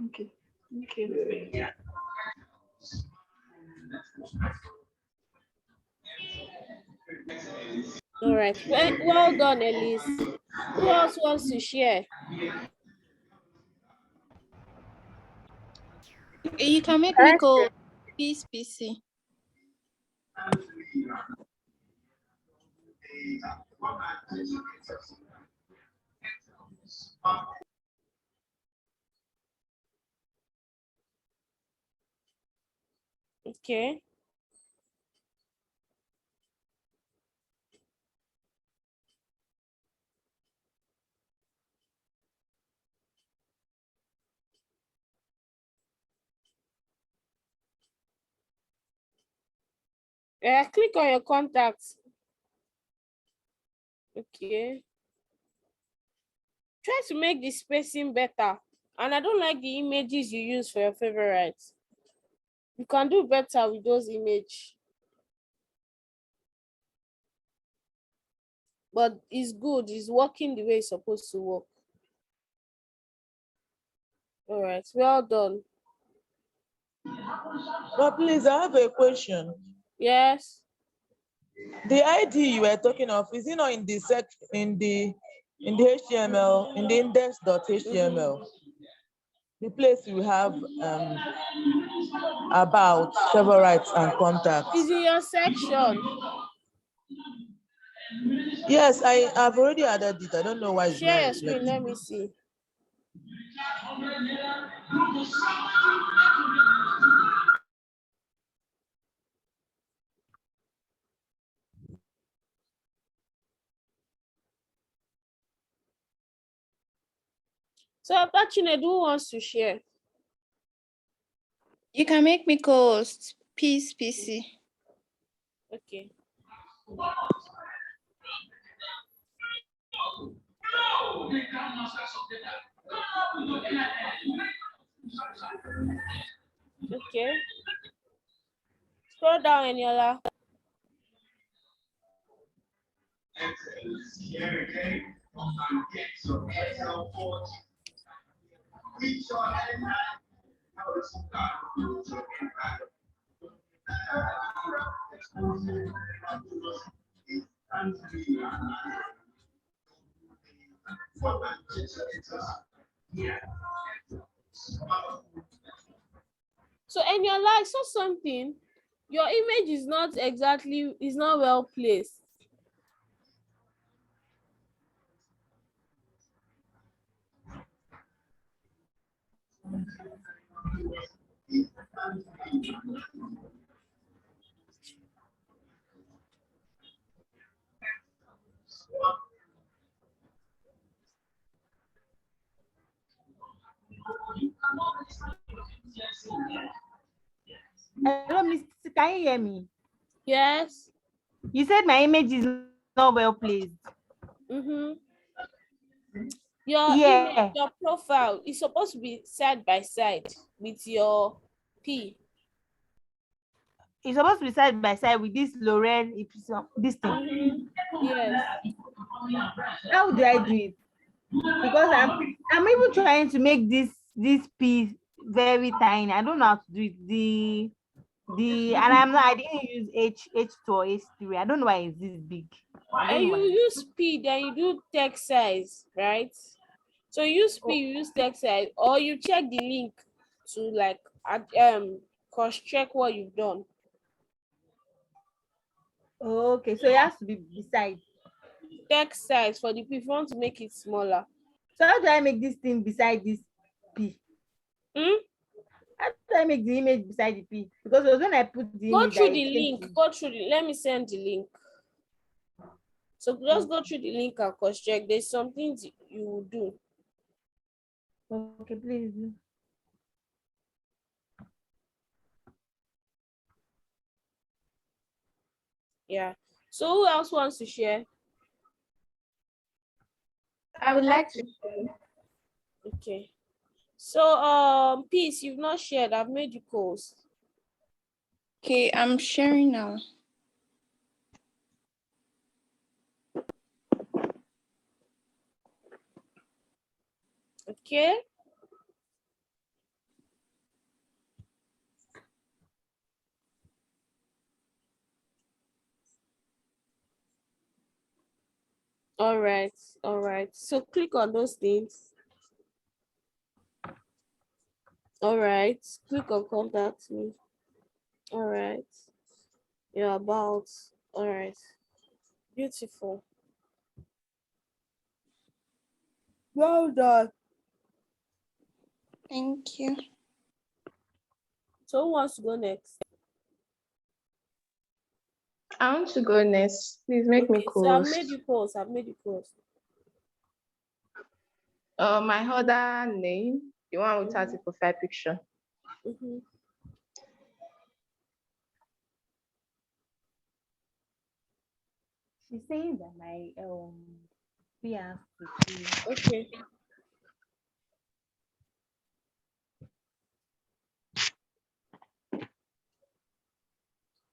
Okay. Thank you. All right. Well done, Elise. Who else wants to share? You can make me call Peace PC. Okay. Click on your contacts. Okay. Try to make the spacing better. And I don't like the images you use for your favorites. You can do better with those images. But it's good. It's working the way it's supposed to work. All right. Well done. But please, I have a question. Yes. The ID you were talking of, is it not in the HTML, in the index.html? The place you have about favorites and contacts. Is in your section. Yes, I've already added it. I don't know why it's Share not your screen. reflecting. Let me see. So Chinedu, who wants to share? You can make me co-host Peace PC. Okay. Okay. Scroll down, Eniola. So Eniola, I saw something. Your image is not well placed. Hello, Miss. Can you hear me? Yes. You said my image is not well placed. Mm-hmm. Your Yeah. image, your profile is supposed to be side by side with your P. It's supposed to be side by side with this Lorraine, this thing. Mm-hmm. Yes. How do I do it? Because I'm even trying to make this piece very tiny. I don't know how to do it. And I didn't use H2 or H3. I don't know why it's this big. I don't And know you why. use P, then you do text size, right? So you use P, you use text size, or you check the link to like cross check what you've done. Okay, so it has to be beside. Text size for the P if you want to make it smaller. So how do I make this thing beside this P? How do I make the image beside the P? Because it was when I put the Go image through the link. Go through the. Let me send the link. So just go through the link and cross check. There's some things you will do. Okay, please do. Yeah. So who else wants to share? I would like to share. Okay. So Peace, you've not shared. I've made you post. Okay, I'm sharing now. Okay. All right. All right. So click on those things. All right. Click on contact me. All right. You're about. All right. Beautiful. Well done. Thank you. So who wants to go next? I want to go next. Please make me So I've post. made you post. I've made you post. My other name, the one without the profile picture. Mm-hmm. She's saying that my has to do. Okay.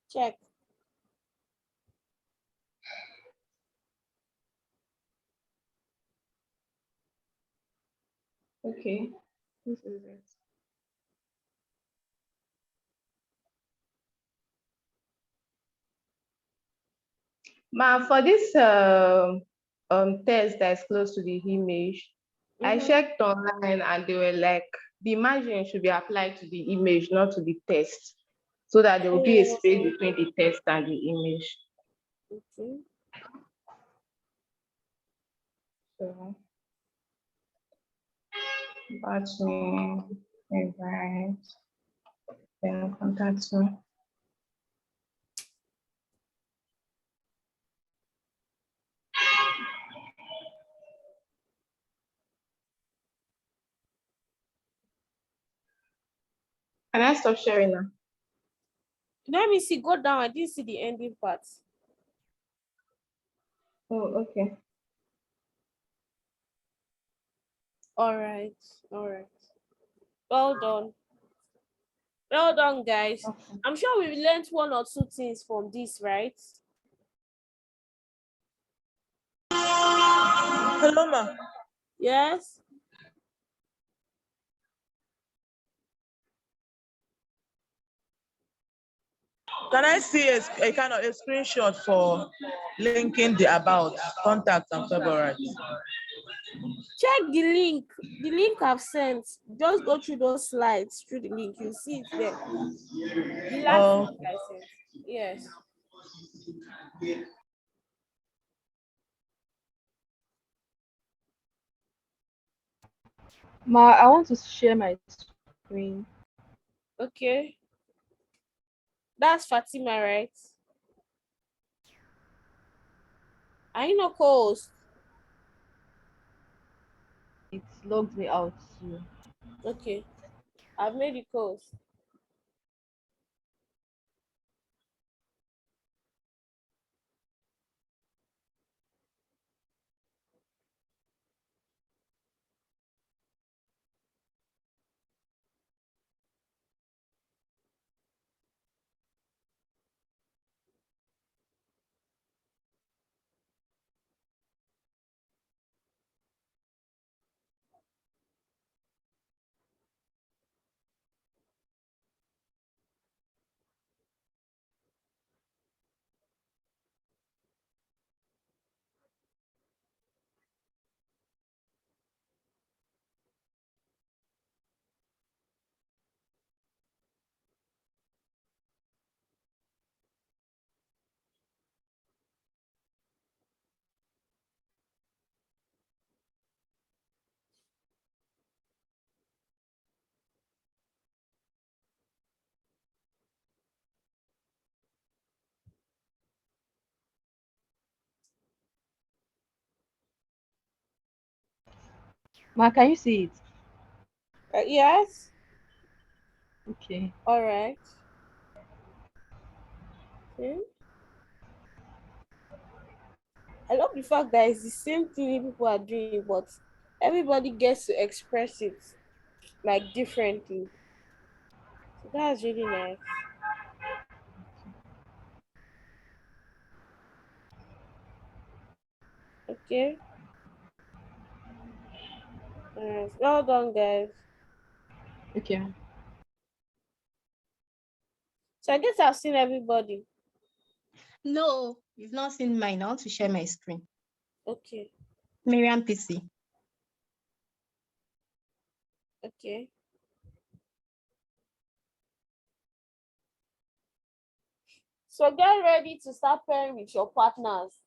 Check. Okay. This is it. Ma, for this test that's close to the image, I checked online and they were like, the margin should be applied to the image, not to the text, so that there will be a space between the text and the image. Okay. So, batching, invite, then contact me. Can I stop sharing now? Let me see. Go down. I didn't see the ending part. Oh, okay. All right. All right. Well done. Well done, guys. Okay. I'm sure we learned one or two things from this, right? Hello, ma. Yes. Can I see a kind of a screenshot for linking the about, contact, and favorite? Check the link. The link I've sent. Just go through those slides through the link. You see it there. The last link I sent. Yes. Ma, I want to share my screen. Okay. That's Fatima, right? I know calls. It logs me out too. Okay. I've made the calls. Ma, can you see it? Yes. Okay. All right. Okay. I love the fact that it's the same thing people are doing, but everybody gets to express it like differently. So that's really nice. Okay. All right. Well done, guys. Okay. So I guess I've seen everybody. No, you've not seen mine. I want to share my screen. Okay. Miriam PC. Okay. So get ready to start pairing with your partners.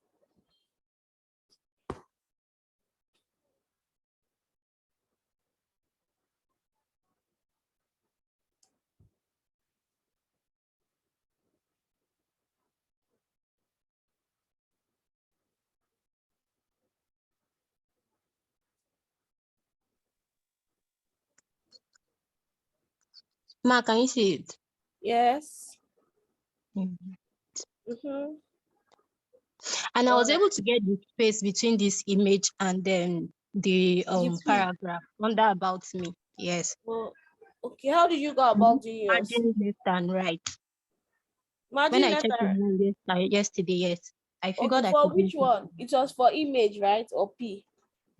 Ma, can you see it? Yes. Mm-hmm. Mm-hmm. And I All was right. able to get the space between this image and then the The P. paragraph under about me. Yes. Oh, okay. How did you go about doing yours? Margin left and right. When Margin I letter. checked it yesterday, yes, I Okay, figured I for could do which one? It was for image, right? Or P?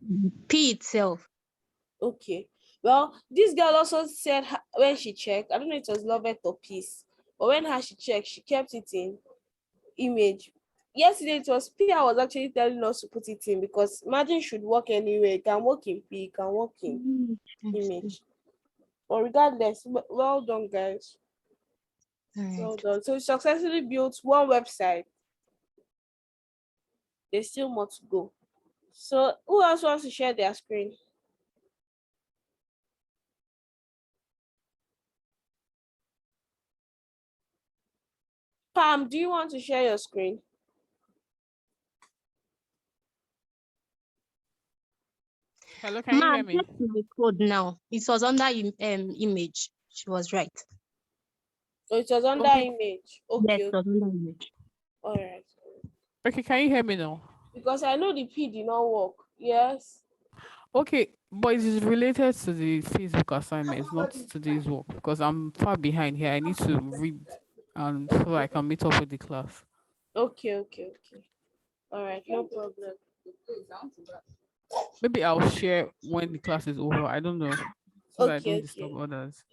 it. P itself. Okay. Well, this girl also said when she checked, I don't know if it was Lovett or Peace, but when she checked, she kept it in image. Yesterday it was P I was actually telling us to put it in because margin should work anywhere. It can work in P, it can work in image. But regardless, well done, guys. Well done. So we successfully built one website. There's still more to go. So who else wants to share their screen? Pam, do you want to share your screen? Hello, can you hear me? Check the code now. It was under image. She was right. So it was under Okay. image. Yes, Okay. it was under image. All right. Okay, can you hear me now? Because I know the P did not work. Yes. Okay, but it is related to the Facebook assignments, not today's work, because I'm far behind here. I need to read and so I can meet up with the class. Okay. All right, no problem. Maybe I'll share when the class is over. I don't know, so that I don't Okay. disturb others.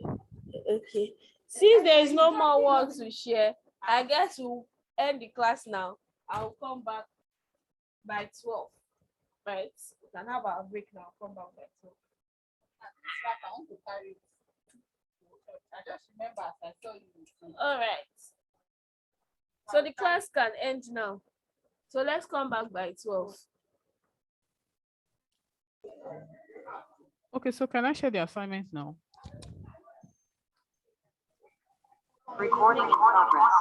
Okay. Since there is no more work to share, I guess we'll end the class now. I'll come back by 12. Right? We can have our break now. Come back by 12. I want to carry it. I just remember as I saw you. All right. So the class can end now. So let's come back by 12. Okay, so can I share the assignment now? Recording in progress.